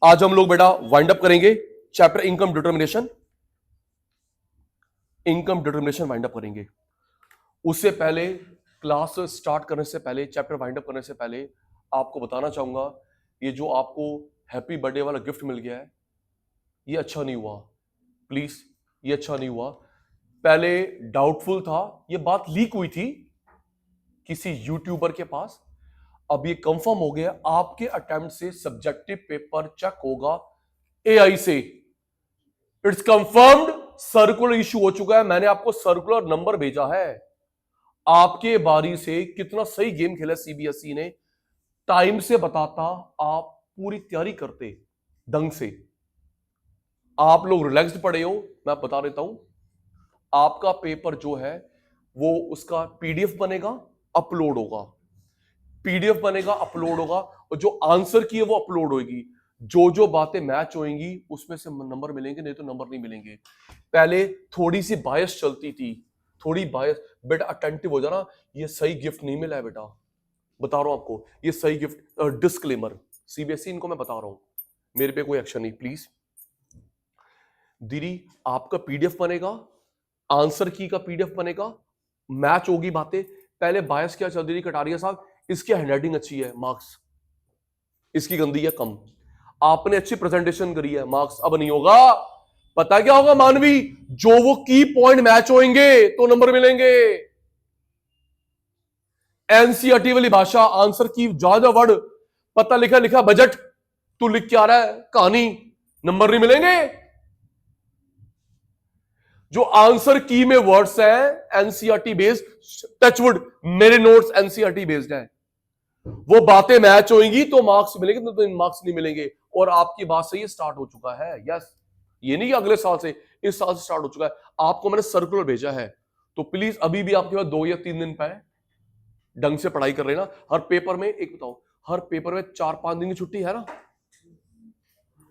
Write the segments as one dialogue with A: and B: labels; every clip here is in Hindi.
A: आज हम लोग बेटा वाइंड अप करेंगे chapter income determination. Income determination wind up करेंगे। उससे पहले क्लास स्टार्ट करने से पहले, चैप्टर वाइंड अप करने से पहले आपको बताना चाहूंगा, ये जो आपको हैप्पी बर्थडे वाला गिफ्ट मिल गया है, ये अच्छा नहीं हुआ। प्लीज, ये अच्छा नहीं हुआ। पहले डाउटफुल था, ये बात लीक हुई थी किसी यूट्यूबर के पास। अब ये कंफर्म हो गया, आपके अटेम्प्ट से सब्जेक्टिव पेपर चेक होगा एआई से। इट्स कंफर्म्ड, सर्कुलर इशू हो चुका है। मैंने आपको सर्कुलर नंबर भेजा है। आपके बारी से कितना सही गेम खेला सीबीएसई ने, टाइम से बताता, आप पूरी तैयारी करते ढंग से। आप लोग रिलैक्स्ड पड़े हो, मैं बता देता हूं। आपका पेपर जो है वो उसका पीडीएफ बनेगा, अपलोड होगा। पीडीएफ बनेगा, अपलोड होगा, और जो आंसर की है वो अपलोड होगी। जो जो बातें मैच होंगी उसमें से नंबर मिलेंगे, नहीं तो नंबर नहीं मिलेंगे। पहले थोड़ी सी बायस चलती थी, थोड़ी बायस। बेटा अटेंटिव हो जाना, ये सही गिफ्ट नहीं मिला है बेटा, बता रहा हूं आपको, ये सही गिफ्ट। डिस्क्लेमर, सीबीएसई इनको मैं बता रहा हूं, मेरे पे कोई एक्शन नहीं प्लीज। दीदी आपका पीडीएफ बनेगा, आंसर की का पीडीएफ बनेगा, मैच होगी बातें। पहले बायस क्या चल रही थी, कटारिया साहब इसकी हैंडराइटिंग अच्छी है, मार्क्स, इसकी गंदी है, कम। आपने अच्छी प्रेजेंटेशन करी है, मार्क्स। अब नहीं होगा, पता क्या होगा मानवी, जो वो की पॉइंट मैच होंगे तो नंबर मिलेंगे। एनसीईआरटी वाली भाषा, आंसर की ज्यादा वर्ड, पता लिखा लिखा बजट, तू लिख के आ रहा है कहानी, नंबर नहीं मिलेंगे। जो आंसर की में वर्ड्स हैं एनसीईआरटी बेस्ड, टचवुड मेरे नोट्स एनसीईआरटी बेस्ड हैं, वो बातें मैच होंगी तो मार्क्स मिलेंगे, तो मार्क्स नहीं मिलेंगे। और आपकी बात से ये स्टार्ट हो चुका है। यस, ये नहीं कि अगले साल से, इस साल से स्टार्ट हो चुका है। आपको मैंने सर्कुलर भेजा है, तो प्लीज अभी भी आपके पास 2 या 3 दिन पे ढंग से पढ़ाई कर लेना। हर पेपर में, एक बताओ, हर पेपर में 4-5 दिन की छुट्टी है ना,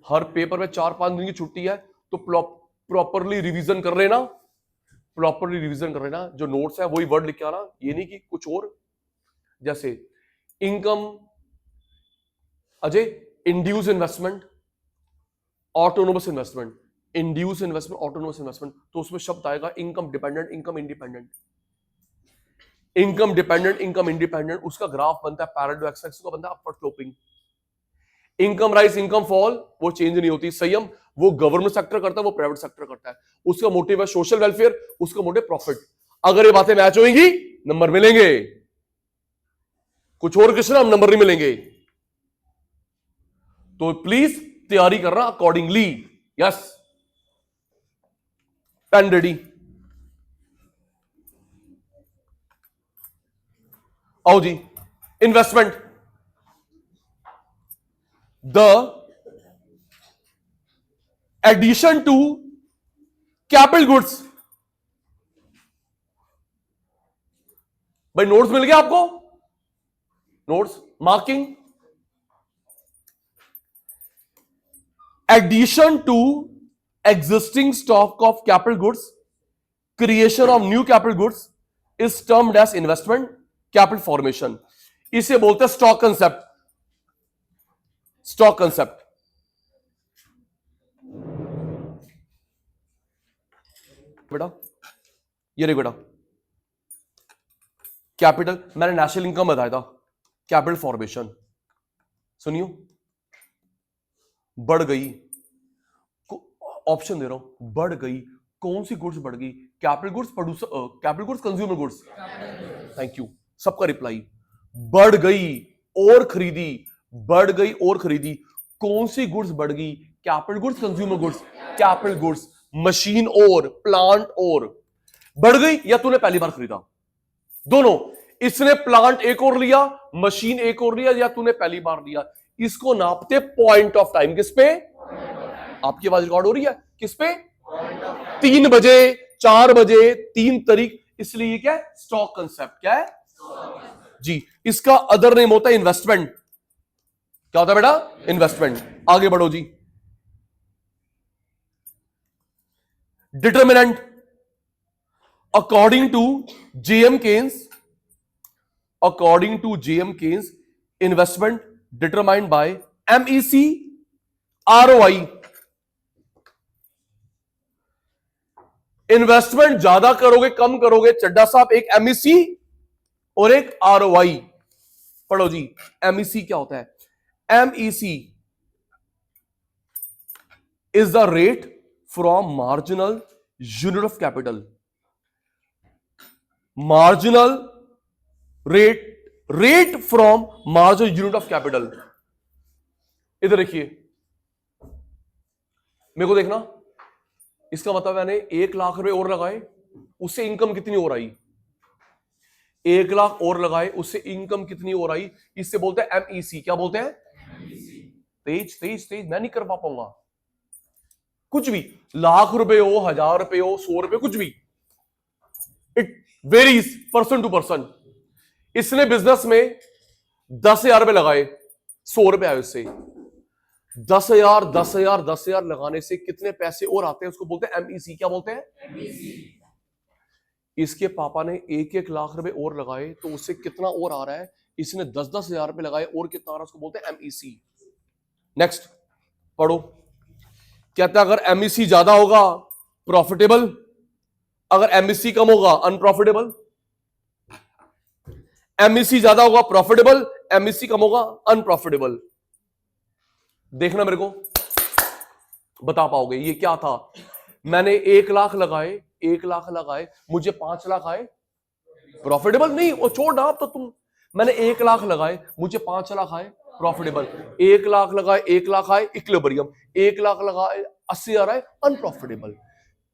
A: हर पेपर में 4-5 दिन की छुट्टी है, तो प्रॉपरली रिवीजन कर लेना, प्रॉपरली रिवीजन कर लेना। जो नोट्स है वही वर्ड लिख के आना, ये नहीं कि कुछ और। जैसे income, Ajay, induce investment, autonomous investment, induce investment, autonomous investment, तो उसमें शब्द आएगा income dependent, income independent. Income dependent, income independent, उसका ग्राफ बनता है पैरेलल एक्स का, बनता है upward sloping. Income rise, income fall, वो चेंज नहीं होती। संयम, वो गवर्नमेंट सेक्टर करता है, वो प्राइवेट सेक्टर करता है। उसका मोटिव है सोशल वेलफेयर, उसका मोटिव प्रॉफिट। अगर ये बातें मैच होंगी नंबर मिलेंगे, कुछ और किसी ना नंबर नहीं मिलेंगे। तो प्लीज तैयारी करना अकॉर्डिंगली। यस, पेन रेडी, आओ जी। Investment, the addition to capital goods. भाई नोट्स मिल गया आपको, notes marking. Addition to existing stock of capital goods, creation of new capital goods is termed as investment capital formation. इसे बोलते हैं स्टॉक कंसेप्ट। स्टॉक कंसेप्ट, बेटा ये रे बेटा, कैपिटल, मैंने नेशनल इनकम बताया था, कैपिटल फॉर्मेशन। सुनियो, बढ़ गई, ऑप्शन दे रहा हूं, बढ़ गई, कौन सी गुड्स बढ़ गई? Capital goods, producer, capital goods, consumer goods. Thank you, सबका रिप्लाई। बढ़ गई और खरीदी, बढ़ गई और खरीदी, कौन सी गुड्स बढ़ गई? Capital goods, consumer goods. Capital goods, machine और प्लांट और। बढ़ गई या तूने पहली बार खरीदा, दोनों। इसने प्लांट एक और लिया, मशीन एक और लिया, या तूने पहली बार लिया। इसको नापते पॉइंट ऑफ टाइम, किस पे? आपकी आवाज रिकॉर्ड हो रही है, किस पे? 3 बजे, 4 बजे, 3 तारीख। इसलिए क्या है? Stock concept. क्या है जी? इसका अदर नेम होता है इन्वेस्टमेंट। क्या होता है बेटा? इन्वेस्टमेंट। आगे बढ़ो जी। Determinant, according to JM Keynes, according to JM Keynes, investment determined by MEC, ROI, investment ज्यादा करोगे कम करोगे, चड्डा साहब एक MEC और एक ROI। पढ़ो जी, MEC क्या होता है? MEC is the rate from marginal unit of capital. Marginal rate from marginal unit of capital. इधर देखिए, मेरे को देखना, इसका मतलब मैंने 1 लाख रुपए और लगाए, उससे इनकम कितनी और आई? 1 लाख और लगाए, उससे इनकम कितनी और आई? इससे बोलते हैं MEC। क्या बोलते हैं? तेज तेज तेज, मैं नहीं कर पाऊंगा। कुछ भी, लाख रुपए हो, 1000 रुपए हो, 100 रुपए, कुछ भी, it varies person to person. इसने बिजनेस में 10,000 रुपए लगाए, 100 रुपए आए उससे। 10,000 लगाने से कितने पैसे और आते हैं? उसको बोलते हैं MEC। क्या बोलते हैं? MEC। इसके पापा ने 1-1 लाख रुपए और लगाए, तो उससे कितना और आ रहा है? इसने 10-10 हजार रुपए लगाए, और कितना आ रहा है? उसको बोलते हैं MEC। नेक्स्ट पढ़ो, कहता है अगर MEC ज्यादा होगा प्रॉफिटेबल, अगर MEC कम होगा अनप्रॉफिटेबल। MEC ज्यादा होगा प्रॉफिटेबल, MEC कम होगा अनप्रॉफिटेबल। देखना, मेरे को बता पाओगे ये क्या था? मैंने 1 लाख लगाए, 1 लाख लगाए, मुझे 5 लाख आए, प्रॉफिटेबल नहीं, वो छोड़ ना, तो तुम, मैंने 1 लाख लगाए, मुझे 5 लाख आए, प्रॉफिटेबल। 1 लाख लगाए, 1 लाख आए, इक्विलिब्रियम। 1 लाख लगाए, 80,000 आए, अनप्रॉफिटेबल।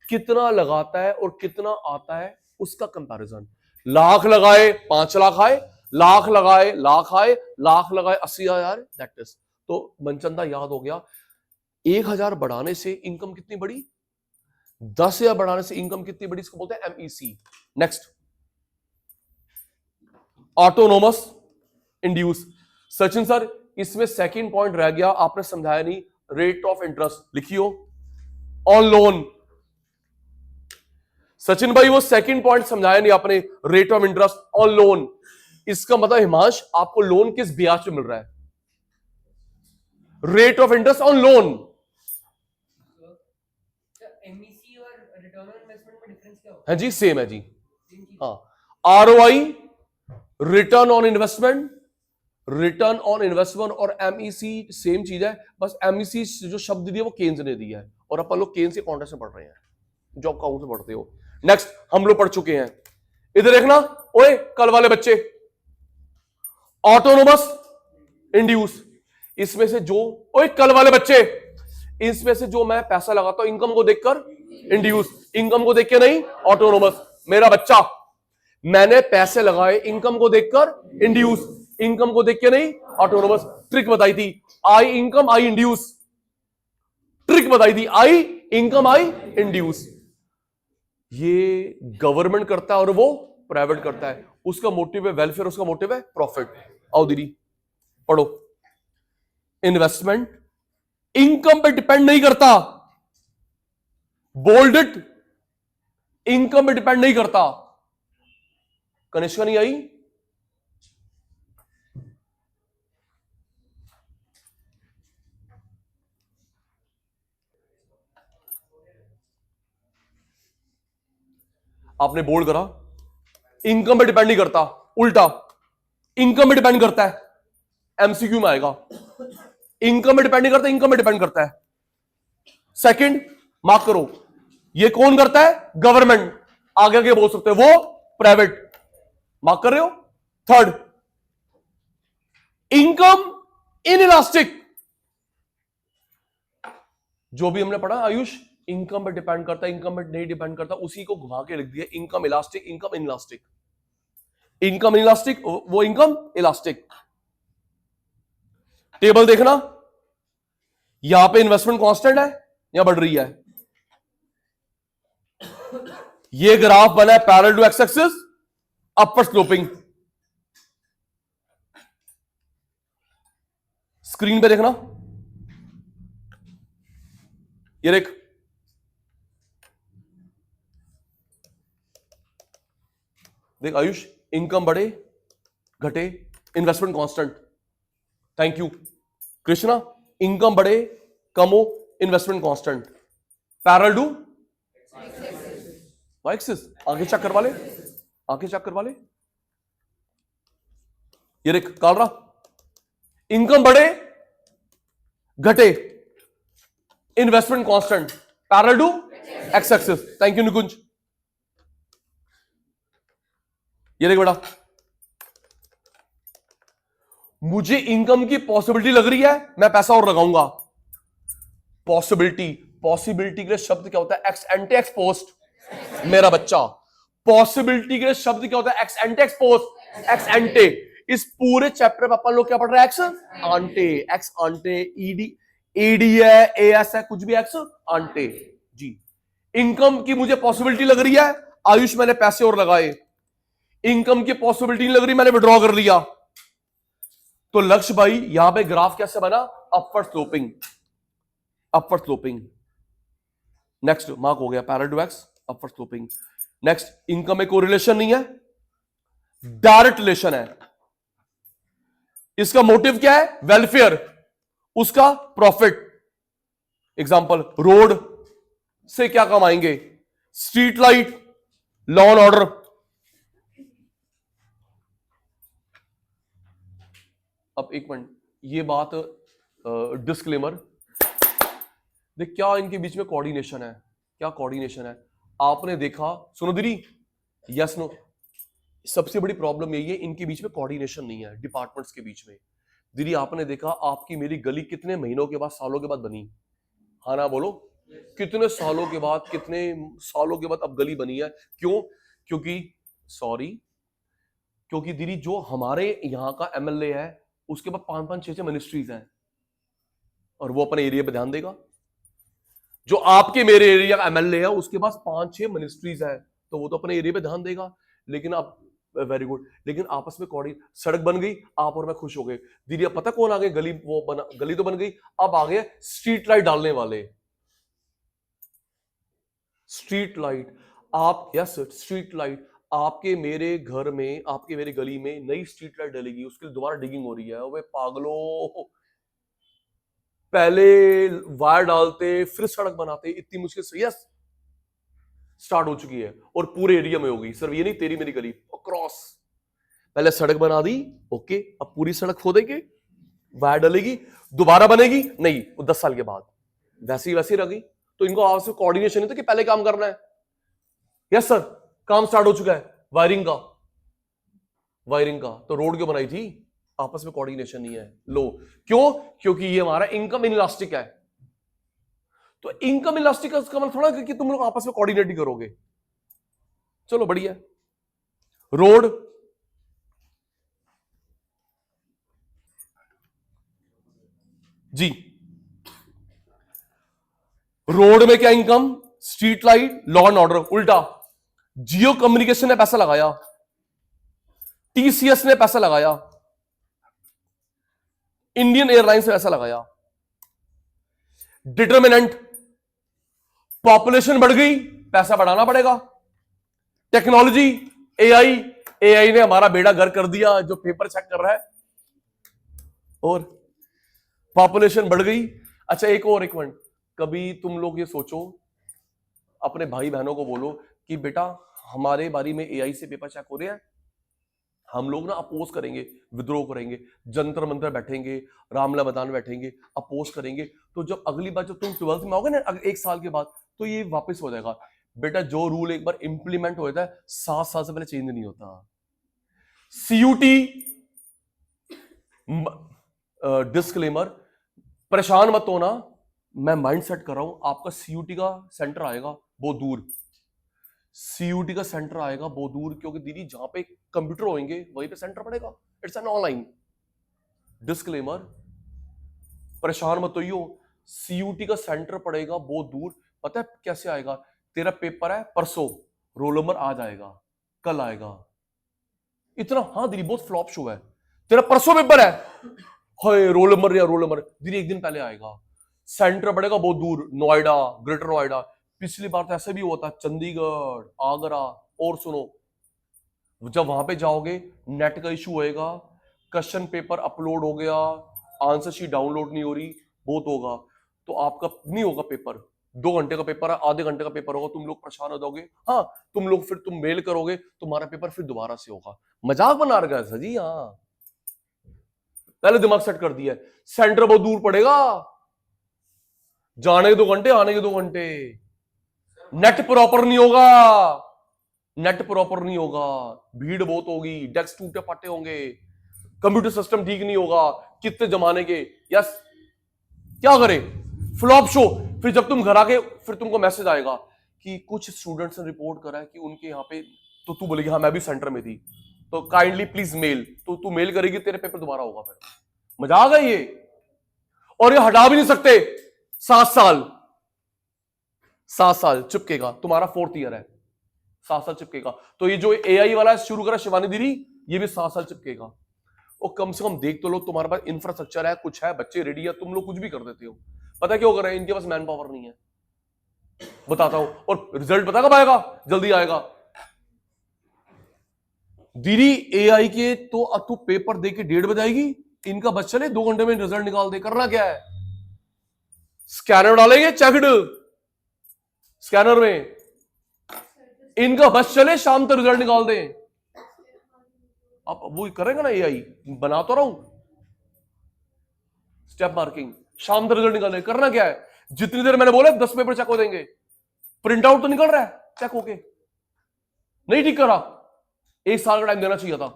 A: कितना लगाता है और कितना आता है उसका कंपैरिजन। लाख लगाए 5 लाख आए, लाख लगाए लाख आए, लाख लगाए 80,000, दैट इज। तो मनचंदा याद हो गया। 1,000 बढ़ाने से इनकम कितनी बढ़ी? 10,000 बढ़ाने से इनकम कितनी बढ़ी? इसको बोलते हैं MEC। Next, autonomous induce. Sachin sir, इसमें सेकंड पॉइंट रह गया, आपने समझाया नहीं। रेट ऑफ इंटरेस्ट लिखियो ऑन लोन। सचिन भाई, वो सेकंड पॉइंट समझाया नहीं आपने, rate of interest on loan. इसका मतलब हिमांश, आपको लोन किस ब्याज पे मिल रहा है? Rate of interest on loan.
B: MEC और रिटर्न ऑन इन्वेस्टमेंट में डिफरेंस क्या होता
A: है जी? सेम है जी। हाँ, ROI return on investment, return on investment और MEC सेम चीज है, बस MEC जो शब्द दिया वो केन्स ने दिया है, और अपन लोग केन्स के कॉन्टेक्स्ट में पढ़ रहे हैं, जो आप अकाउंट से पढ़ते हो। नेक्स्ट, हम लोग पढ़ चुके हैं। इधर देखना, ओए कल वाले बच्चे, ऑटोनोमस इंड्यूस। इसमें से जो, ओए कल वाले बच्चे, इसमें से जो मैं पैसा लगाता हूं इनकम को देखकर इंड्यूस, इनकम को देख के नहीं ऑटोनोमस। मेरा बच्चा, मैंने पैसे लगाए इनकम को देखकर इंड्यूस, इनकम को देख के नहीं ऑटोनोमस। ट्रिक बताई थी, आई इनकम आई इंड्यूस। ट्रिक बताई थी, आई इनकम आई इंड्यूस। ये गवर्नमेंट करता है और वो प्राइवेट करता है। उसका मोटिव है वेलफेयर, उसका मोटिव है प्रॉफिट। आओ दीदी पढ़ो, इन्वेस्टमेंट इनकम पे डिपेंड नहीं करता। बोल्ड इट, इनकम पे डिपेंड नहीं करता। कनिष्का नहीं आई? आपने बोल्ड करा, इनकम पे डिपेंड नहीं करता, उल्टा इनकम पे डिपेंड करता है। MCQ में आएगा, इनकम पे डिपेंड नहीं करता, इनकम पे डिपेंड करता है। सेकंड, मार्क करो, ये कौन करता है? गवर्नमेंट। आगे आगे बोल सकते हो, वो प्राइवेट। मार्क कर रहे हो? Third, income inelastic. जो भी हमने पढ़ा आयुष, इनकम पे डिपेंड करता है, इनकम पे नहीं डिपेंड करता, उसी को घुमा के लिख दिया, income elastic, income inelastic. Income elastic, वो इनकम इलास्टिक। टेबल देखना, यहां पे इन्वेस्टमेंट कांस्टेंट है या बढ़ रही है? ये ग्राफ बना है parallel to X axis, upper sloping. Screen पे देखना, ये देख, देख आयुष, इनकम बढ़े घटे, investment constant. Thank you Krishna, income बढ़े कम हो investment constant, parallel to Y axis. आगे चेक करवा ले, आगे चेक करवा ले, ये देख काल रहा, इनकम बढ़े घटे, investment constant, parallel to X axis. Thank you Nikunj. ये देख बेटा, मुझे इनकम की पॉसिबिलिटी लग रही है, मैं पैसा और लगाऊंगा। पॉसिबिलिटी, पॉसिबिलिटी के लिए शब्द क्या होता है? X एंटे x post. मेरा बच्चा, पॉसिबिलिटी के लिए शब्द क्या होता है? X एंटे x post, x एंटे। इस पूरे चैप्टर में अपन लोग क्या पढ़ रहे हैं? X ante, ex आंटे, ED AD है, एएस है, कुछ भी एक्स आंटे जी। इनकम की मुझे पॉसिबिलिटी लग रही है, आयुष मैंने पैसे और लगाए। इनकम की पॉसिबिलिटी नहीं लग रही, मैंने विड्रॉ कर लिया। तो लक्ष्य भाई यहां पे ग्राफ कैसे बना? Upward sloping, upward sloping. Next mark हो गया parallel to X, upward sloping. Next, income में कोरिलेशन नहीं है, डायरेक्ट रिलेशन है। इसका मोटिव क्या है? वेलफेयर, उसका प्रॉफिट। एग्जांपल, रोड से क्या कमाएंगे? Street light, law and order. अब एक मिनट, ये बात डिस्क्लेमर देख, क्या इनके बीच में कोऑर्डिनेशन है? क्या कोऑर्डिनेशन है? आपने देखा, सुनो दीदी, यस नो, सबसे बड़ी प्रॉब्लम यही है, इनके बीच में कोऑर्डिनेशन नहीं है, डिपार्टमेंट्स के बीच में। दीदी आपने देखा, आपकी मेरी गली कितने महीनों के बाद, सालों के बाद बनी? हाँ ना बोलो, कितने सालों के बाद, कितने सालों के बाद अब गली बनी है। क्यों? क्योंकि सॉरी, क्योंकि दीदी जो हमारे यहाँ का एमएलए है, उसके पास 5-5, 6-6 मिनिस्ट्रीज हैं, और वो अपने एरिया पे ध्यान देगा। जो आपके मेरे एरिया का एमएलए है, उसके पास 5-6 मिनिस्ट्रीज है, तो वो तो अपने एरिया पे ध्यान देगा। लेकिन आप, वेरी गुड, लेकिन आपस में कौड़ी सड़क बन गई, आप और मैं खुश हो गए। दीदी अब पता कौन आ गए? गली, वो बना, गली तो बन गई, अब आ गए स्ट्रीट लाइट डालने वाले। स्ट्रीट लाइट, आप, यस स्ट्रीट लाइट, आपके मेरे घर में, आपके मेरे गली में नई स्ट्रीट लाइट डलेगी, उसके लिए दोबारा डिगिंग हो रही है। वे पागलों, पहले वायर डालते फिर सड़क बनाते, इतनी मुश्किल से, यस स्टार्ट हो चुकी है, और पूरे एरिया में होगी। सिर्फ ये नहीं, तेरी मेरी गली क्रॉस, पहले सड़क बना दी, ओके, अब पूरी सड़क खोदेंगे, वायर डलेगी, दोबारा बनेगी नहीं, वो 10 साल के बाद वैसी वैसी रह गई। तो इनको आपस में कोऑर्डिनेशन नहीं था कि पहले काम करना है। यस सर, काम स्टार्ट हो चुका है, वायरिंग का, वायरिंग का। तो रोड क्यों बनाई थी? आपस में कोऑर्डिनेशन नहीं है। लो, क्यों? क्योंकि ये हमारा इनकम इनइलास्टिक है। तो इनकम इलास्टिक का मतलब थोड़ा कि तुम लोग आपस में कोऑर्डिनेट ही करोगे। चलो बढ़िया। रोड, जी, रोड में क्या income? Street light, law and order. उल्टा, जियो कम्युनिकेशन ने पैसा लगाया, टीसीएस ने पैसा लगाया, इंडियन एयरलाइंस ने पैसा लगाया। डिटर्मिनेंट, पॉपुलेशन बढ़ गई, पैसा बढ़ाना पड़ेगा। टेक्नोलॉजी, एआई, एआई ने हमारा बेड़ा गर्क कर दिया, जो पेपर चेक कर रहा है। और पॉपुलेशन बढ़ गई। अच्छा, एक और, एक मिनट, कभी तुम लोग ये सोचो, अपने भाई बहनों को बोलो कि बेटा हमारे बारी में एआई से पेपर चेक हो रहे हैं, हम लोग ना अपोज करेंगे, विद्रोह करेंगे, जंतर मंतर बैठेंगे, रामला मैदान बैठेंगे, अपोज करेंगे। तो जब अगली बार जब तुम 12th में आओगे ना, 1 साल के बाद, तो ये वापस हो जाएगा। बेटा जो रूल एक बार इंप्लीमेंट हो जाता है, 7 साल से पहले चेंज नहीं होता। सीयूटी, डिस्क्लेमर, परेशान मत होना, मैं माइंड सेट कर रहा हूं, आपका सीयूटी का सेंटर आएगा बहुत दूर, सीयूटी का सेंटर आएगा बहुत दूर, क्योंकि दीदी जहां पे कंप्यूटर होंगे वहीं पे सेंटर पड़ेगा। It's an online. डिस्क्लेमर, परेशान मत होइयो, सीयूटी का सेंटर पड़ेगा बहुत दूर। पता है कैसे आएगा? तेरा पेपर है परसों, रोल नंबर आज आएगा, कल आएगा। इतना, हाँ दीदी बहुत फ्लॉप शो है, तेरा परसों पेपर है, हाय रोल नंबर, या रोल नंबर दीदी 1 दिन पहले आएगा। सेंटर पड़ेगा बहुत दूर, नोएडा, ग्रेटर नोएडा। पिछली बार तो ऐसा भी हुआ था, चंडीगढ़, आगरा। और सुनो, जब वहां पे जाओगे, नेट का इशू होएगा, क्वेश्चन पेपर अपलोड हो गया, आंसर शीट डाउनलोड नहीं हो रही, बहुत होगा। तो आपका नहीं होगा पेपर। 2 घंटे का पेपर है, आधे घंटे का पेपर होगा, तुम लोग परेशान हो जाओगे। हाँ, तुम लोग फिर तुम मेल करोगे, तुम्हारा पेपर फिर दोबारा से होगा। मजाक बना रखा है सर जी। हाँ, पहले दिमाग सेट कर दिया है। सेंटर बहुत दूर पड़ेगा, जाने के 2 घंटे, आने के 2 घंटे। नेट प्रॉपर नहीं होगा, नेट प्रॉपर नहीं होगा, भीड़ बहुत होगी, डेस्क टूटे फाटे होंगे, कंप्यूटर सिस्टम ठीक नहीं होगा, कितने जमाने के। यस, क्या करें, फ्लॉप शो। फिर जब तुम घर आके फिर तुमको मैसेज आएगा कि कुछ स्टूडेंट्स ने रिपोर्ट करा है कि उनके यहाँ पे, तो तू बोलेगी हाँ मैं भी सेंटर में थी, तो काइंडली प्लीज मेल, तो तू मेल करेगी, तेरे पेपर दोबारा होगा। फिर मजाक है ये, और ये हटा भी नहीं सकते। 7 साल, 7 साल चिपकेगा, तुम्हारा 4th ईयर है, 7 साल चिपकेगा। तो ये जो एआई वाला शुरू करा शिवानी दीदी, ये भी 7 साल चिपकेगा। और कम से कम देख तो लो, तुम्हारे पास इंफ्रास्ट्रक्चर है, कुछ है, बच्चे रेडी है, तुम लोग कुछ भी कर देते हो। पता क्यों कर रहे हैं? इनके पास मैन पावर नहीं है। बताता हूं, और रिजल्ट पता कब आएगा? जल्दी आएगा दीदी। एआई के तो अब तू पेपर दे के 1:30 बजे आएगी, इनका बस चले 2 घंटे में रिजल्ट निकाल दे। करना क्या है? स्कैनर डालेंगे, चेकड स्कैनर में, इनका बस चले शाम तक रिजल्ट निकाल दे। आप वो करेंगे ना, एआई बना तो रहा हूं, स्टेप मार्किंग, शाम तक रिजल्ट निकालने। करना क्या है? जितनी देर मैंने बोला 10 पेपर चेक हो देंगे, प्रिंट आउट तो निकल रहा है, चेक होके। नहीं ठीक करा, 1 साल का टाइम देना चाहिए था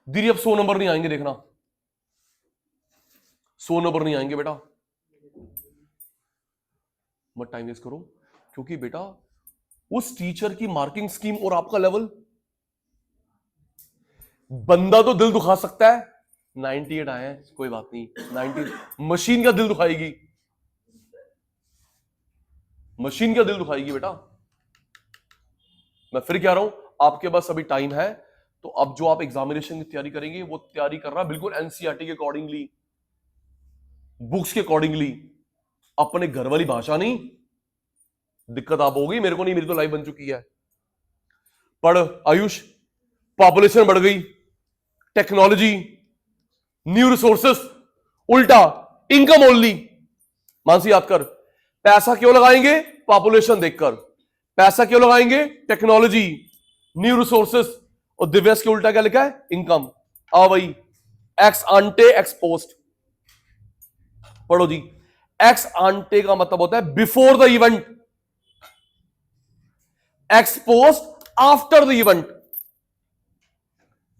A: दीदी। अब 100 नंबर नहीं आएंगे, देखना 100 नंबर नहीं आएंगे बेटा, मत टाइम वेस्ट करो। क्योंकि बेटा उस टीचर की मार्किंग स्कीम और आपका लेवल, बंदा तो दिल दुखा सकता है, 98 आए हैं कोई बात नहीं, 90 मशीन का दिल दुखाएगी, मशीन का दिल दुखाएगी बेटा। मैं फिर कह रहा हूं, आपके पास अभी टाइम है, तो अब जो आप एग्जामिनेशन की तैयारी करेंगे वो तैयारी करना बिल्कुल एनसीईआरटी के अकॉर्डिंगली, बुक्स के अकॉर्डिंगली, अपने घर वाली भाषा नहीं। दिक्कत आप होगी, मेरे को नहीं, मेरी तो लाइफ बन चुकी है। पढ़ आयुष, पॉपुलेशन बढ़ गई, टेक्नोलॉजी, न्यू रिसोर्सेस, उल्टा इनकम ओनली। मानसी याद कर, पैसा क्यों लगाएंगे? पॉपुलेशन देखकर। पैसा क्यों लगाएंगे? टेक्नोलॉजी, न्यू रिसोर्सेस, और दिव्यस के उल्टा क्या लिखा है? इनकम। आओ भाई, एक्स आंटे एक्स पोस्ट पढ़ो जी। एक्स आंटे का मतलब होता है before the event, ex post after the event.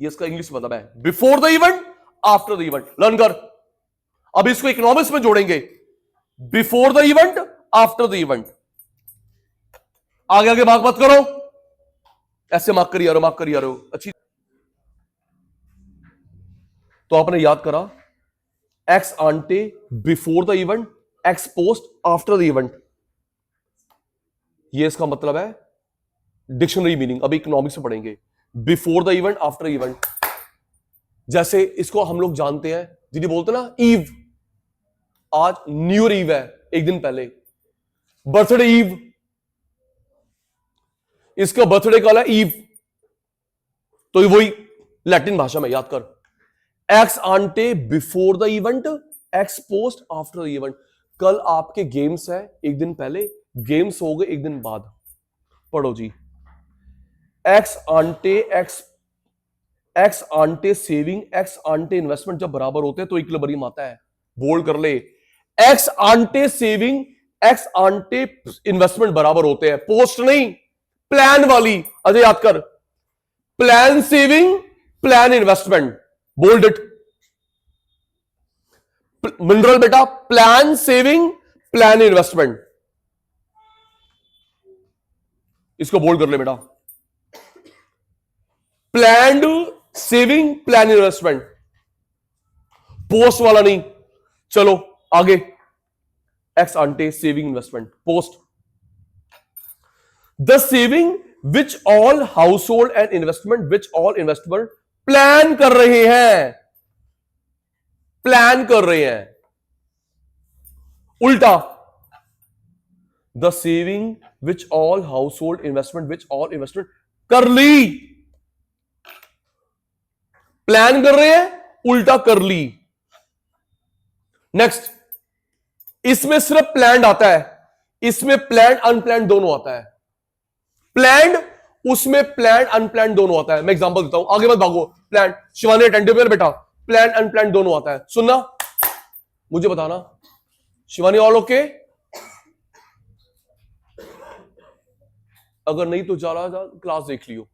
A: ये इसका इंग्लिश मतलब है, before the event, after the event. Learn कर, अब इसको इकोनॉमिक्स में जोड़ेंगे, before the event, after the event. आगे आगे भाग मत करो, ऐसे मार्क करिए रहो, मार्क करिए रहो। अच्छी, तो आपने याद करा, ex ante before the event, ex post after the event. ये इसका मतलब है डिक्शनरी मीनिंग। अभी इकोनॉमिक्स में पढ़ेंगे, before the event, after event. जैसे इसको हम लोग जानते हैं, दीदी बोलते ना ईव, आज न्यू ईयर ईव है, एक दिन पहले बर्थडे ईव, इसका बर्थडे कल है ईव, तो वही लैटिन भाषा में याद कर, ex ante before the event, ex post after the event. कल आपके गेम्स है, एक दिन पहले, गेम्स हो गए एक दिन बाद। पढ़ो जी, ex ante ex ante saving, ex ante investment जब बराबर होते हैं तो इक्विलिब्रियम आता है। बोल्ड कर ले, x ante saving, ex ante investment बराबर होते हैं, पोस्ट नहीं, प्लान वाली। अजय याद कर, plan saving, plan investment, bold it. मिनरल बेटा, प्लान सेविंग, प्लान इन्वेस्टमेंट, इसको बोल्ड कर ले बेटा। Planned saving, plan investment, post वाला नहीं। चलो आगे, ex ante saving investment, post. The saving which all household and investment which all investment plan कर रहे हैं, प्लान कर रहे हैं। उल्टा, the saving which all household investment which all investment कर ली, प्लान कर रहे हैं, उल्टा कर ली। नेक्स्ट, इसमें सिर्फ प्लान्ड आता है, इसमें प्लान्ड अनप्लान्ड दोनों आता है। प्लान्ड, उसमें प्लान्ड अनप्लान्ड दोनों आता है। मैं एग्जांपल देता हूं, आगे मत भागो। प्लान्ड, शिवानी अटेंटिव है बेटा, प्लान्ड अनप्लान्ड दोनों आता है। सुनना, मुझे बताना। Shivani all okay? अगर नहीं तो जा क्लास देख लियो।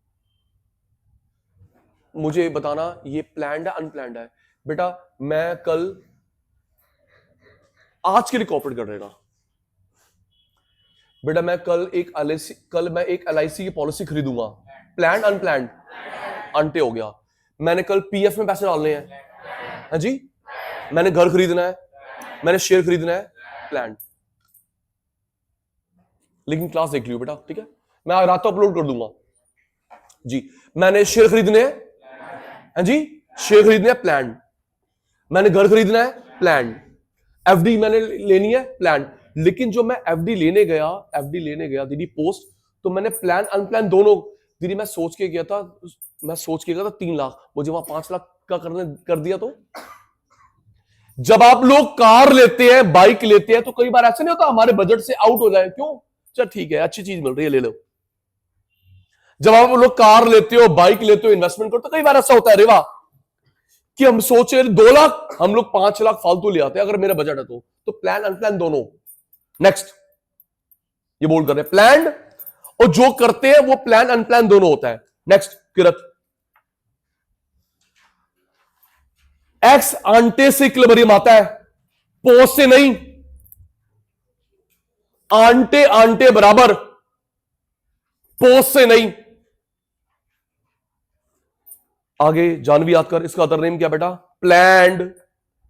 A: मुझे बताना ये प्लान्ड है अनप्लान्ड है। बेटा मैं कल, आज के लिए कॉपरेट कर रहेगा बेटा, मैं कल एक LIC की पॉलिसी खरीदूंगा। Planned unplanned? अंटे हो गया। मैंने कल PF में पैसे डालने हैं, हाँ जी। मैंने घर खरीदना है, मैंने शेयर खरीदना है, प्लान्ड। लेकिन क्लास देख लियो बेटा, ठीक है? मैं आज रात को अपलोड कर दूंगा जी। मैंने शेयर खरीदने हैं, हाँ जी, शेयर खरीदने हैं, प्लान्ड। मैंने घर खरीदना है, प्लान्ड। FD मैंने लेनी है, प्लान्ड। लेकिन जो मैं FD लेने गया दीदी पोस्ट, तो मैंने प्लान अनप्लान दोनों, दीदी मैं सोच के गया था 3 लाख, मुझे वहां 5 लाख का कर दिया। तो जब आप लोग कार लेते हैं, बाइक लेते हैं, तो कई बार ऐसा नहीं होता हमारे बजट से आउट हो जाए, क्यों? चल ठीक है, अच्छी चीज मिल रही है, ले लो। जब आप लोग कार लेते हो, बाइक लेते हो, इन्वेस्टमेंट करते हो, कई बार ऐसा होता है रेवा कि हम सोचे 2 लाख, हम लोग 5 लाख फालतू ले आते हैं अगर मेरा बजट है तो प्लान अनप्लान दोनों। नेक्स्ट, ये बोल कर रहे हैं प्लान, और जो करते हैं वो प्लान अनप्लान दोनों होता है। नेक्स्ट, किरत, एक्स आंटे से इक्विलिब्रियम आता है, पोस्ट से नहीं। आंटे आंटे बराबर, पोस्ट से नहीं। आगे जानवी याद कर, इसका अदर नेम क्या बेटा? Planned,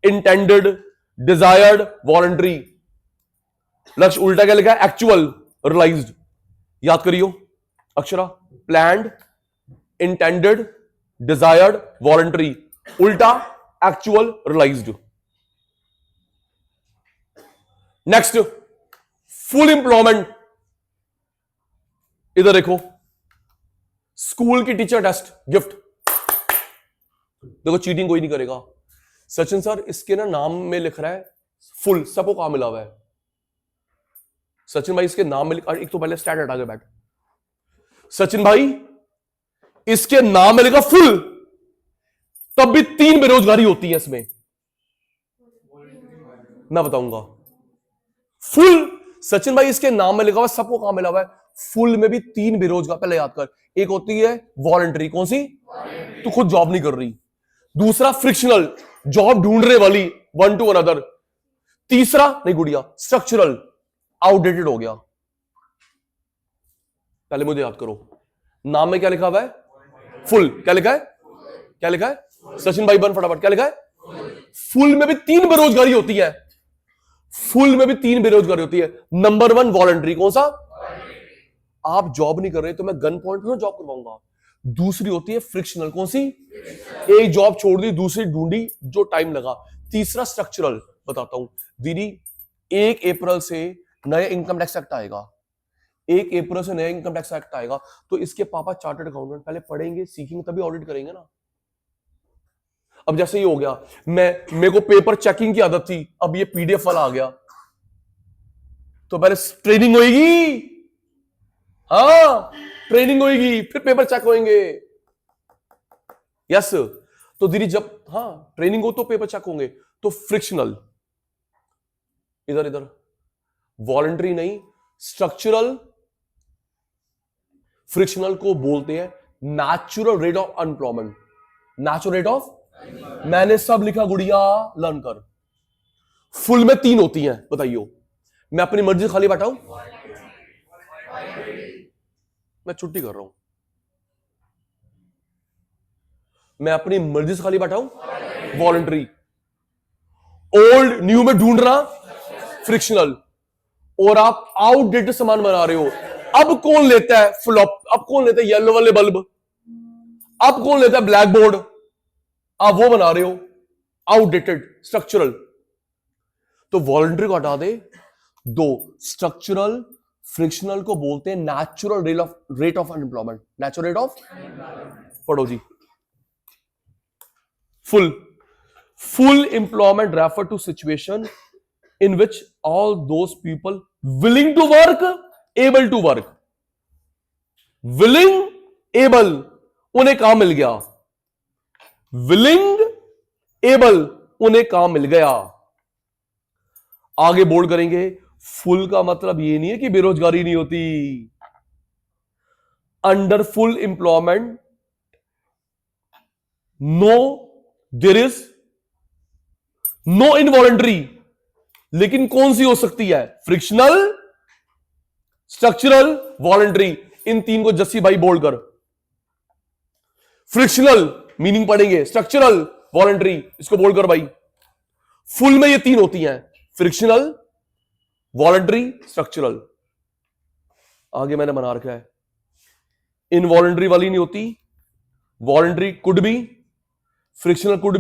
A: intended, desired, voluntary. Lakshya उल्टा क्या लिखा है? Actual, realised. याद करियो Akshara, planned, intended, desired, voluntary. उल्टा actual, realised. Next, full employment. इधर देखो, स्कूल की टीचर टेस्ट गिफ्ट। देखो चीटिंग कोई नहीं करेगा। सचिन सर इसके ना नाम में लिख रहा है फुल, सबको कहां मिला हुआ है? सचिन भाई इसके नाम में एक तो पहले स्टैंड हटा के बैठ। सचिन भाई इसके नाम में लिखा फुल, तब भी 3 बेरोजगारी होती है इसमें, मैं बताऊंगा। फुल, सचिन भाई इसके नाम में लिखा हुआ, सबको कहां मिला हुआ है? फुल में भी 3 बेरोजगार। पहले याद कर, एक होती है वॉलंटरी, कौन सी? तू खुद जॉब नहीं कर रही। दूसरा फ्रिक्शनल, जॉब ढूंढने वाली, वन टू अनदर। तीसरा नहीं गुड़िया, स्ट्रक्चरल, आउटडेटेड हो गया। पहले मुझे याद करो, नाम में क्या लिखा हुआ है? फुल। क्या लिखा है? क्या लिखा है? सचिन भाई बन फटाफट, क्या लिखा है? फुल में भी 3 बेरोजगारी होती है। फुल में भी 3 बेरोजगारी होती है। नंबर 1 वॉलंटरी, कौन सा? आप जॉब नहीं कर रहे तो मैं गन पॉइंट में जॉब करवाऊंगा। दूसरी होती है फ्रिक्शनल, कौन सी? एक जॉब छोड़ दी, दूसरी ढूंढी, जो टाइम लगा। तीसरा स्ट्रक्चरल, बताता हूं दीदी। 1 अप्रैल से नया इनकम टैक्स एक्ट आएगा। 1 अप्रैल से नया इनकम टैक्स एक्ट आएगा, तो इसके पापा चार्टर्ड अकाउंटेंट, पहले पढ़ेंगे, सीखेंगे, तभी ऑडिट करेंगे ना। अब जैसे ये हो गया, मेरे को पेपर चेकिंग की आदत थी, अब ये PDF वाला आ गया, तो पहले ट्रेनिंग होगी। हाँ, ट्रेनिंग होगी, फिर पेपर चेक होंगे। यस, तो दीदी जब ट्रेनिंग हो तो पेपर चेक होंगे। तो फ्रिक्शनल, इधर इधर, वॉलंटरी नहीं, स्ट्रक्चरल। फ्रिक्शनल को बोलते हैं natural rate of unemployment. Natural rate of, मैंने सब लिखा गुड़िया, लर्न कर। फुल में 3 होती हैं, बताइयो। मैं अपनी मर्जी से खाली बैठा हूं, मैं छुट्टी कर रहा हूं, मैं अपनी मर्जी से खाली बैठा हूं। वॉलंटरी। ओल्ड न्यू में ढूंढना, फ्रिक्शनल। और आप आउटडेटेड सामान बना रहे हो। अब कौन लेता है फ्लॉप? अब कौन लेता है येलो वाले बल्ब? अब कौन लेता है ब्लैक बोर्ड? आप वो बना रहे हो, आउटडेटेड, स्ट्रक्चरल। तो वॉलंटरी को हटा दे। 2 स्ट्रक्चरल, फ्रिक्शनल को बोलते हैं natural rate of unemployment. Natural rate of, पढ़ो जी। Full employment refer to situation in which all those people willing to work, able to work, willing, able, उन्हें काम मिल गया, willing, able, उन्हें काम मिल गया। आगे बोल्ड करेंगे, फुल का मतलब ये नहीं है कि बेरोजगारी नहीं होती। Under full employment no, there is no involuntary, लेकिन कौन सी हो सकती है? Frictional, structural, voluntary. इन तीन को जस्सी भाई बोल्ड कर। फ्रिक्शनल मीनिंग पढ़ेंगे, स्ट्रक्चरल, वॉलंटरी, इसको बोल्ड कर भाई। फुल में ये तीन होती हैं, फ्रिक्शनल, वॉलंटरी, स्ट्रक्चरल। आगे मैंने बना रखा है, इनवॉलंटरी वाली नहीं होती, voluntary could be, frictional could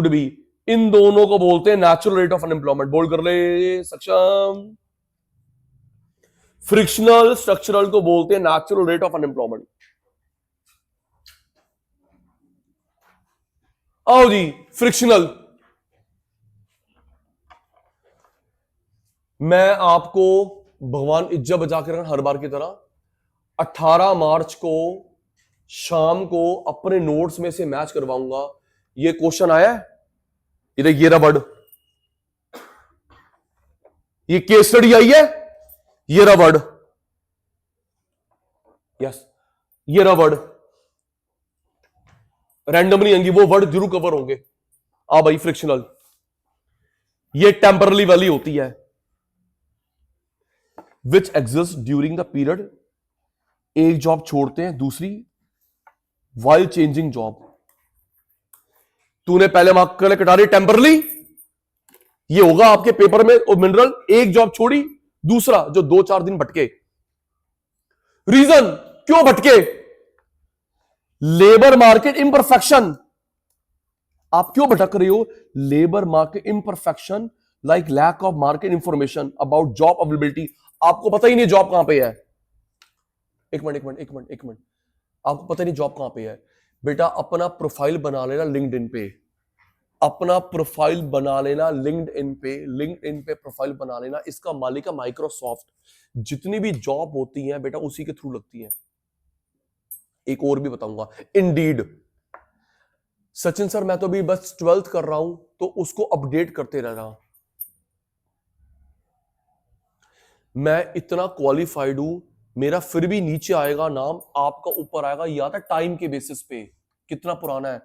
A: be. इन दोनों को बोलते हैं natural rate of unemployment. Bold कर ले सक्षम। फ्रिक्शनल, स्ट्रक्चरल को बोलते हैं नेचुरल रेट ऑफ अनएम्प्लॉयमेंट। आओ जी, फ्रिक्शनल। मैं आपको भगवान इज्जा बजा के हर बार की तरह 18 मार्च को शाम को अपने नोट्स में से मैच करवाऊंगा। ये क्वेश्चन आया है, ये रहा वर्ड, ये केस स्टडी आई है, ये रहा वर्ड, यस, ये रहा वर्ड। रैंडमली आएंगी वो वर्ड, जरूर कवर होंगे। आ भाई, फ्रिक्शनल ये टेम्परली वाली होती है, which exist during the period, एक जॉब छोड़ते हैं दूसरी, वाइल चेंजिंग जॉब। तूने पहले मार्क कर कटा रही टेम्परली, ये होगा आपके पेपर में। और मिनरल, एक जॉब छोड़ी, दूसरा जो 2-4 दिन भटके। रीजन क्यों भटके? Labour market imperfection. आप क्यों भटक रही हो? Labour market imperfection, like lack of market information about job availability. आपको पता ही नहीं जॉब कहां पे है। एक मिनट, आपको पता नहीं जॉब कहां पे है। बेटा अपना प्रोफाइल बना लेना लिंक्डइन पे, अपना प्रोफाइल बना लेना लिंक्डइन पे प्रोफाइल बना लेना। इसका मालिक है माइक्रोसॉफ्ट। जितनी भी जॉब होती हैं बेटा उसी के थ्रू लगती हैं। एक और भी बताऊंगा, इंडीड। सचिन सर मैं तो अभी बस 12th कर रहा हूं, तो उसको अपडेट करते रह रहा। मैं इतना क्वालिफाइड हूं, मेरा फिर भी नीचे आएगा नाम, आपका ऊपर आएगा। या था टाइम के बेसिस पे कितना पुराना है।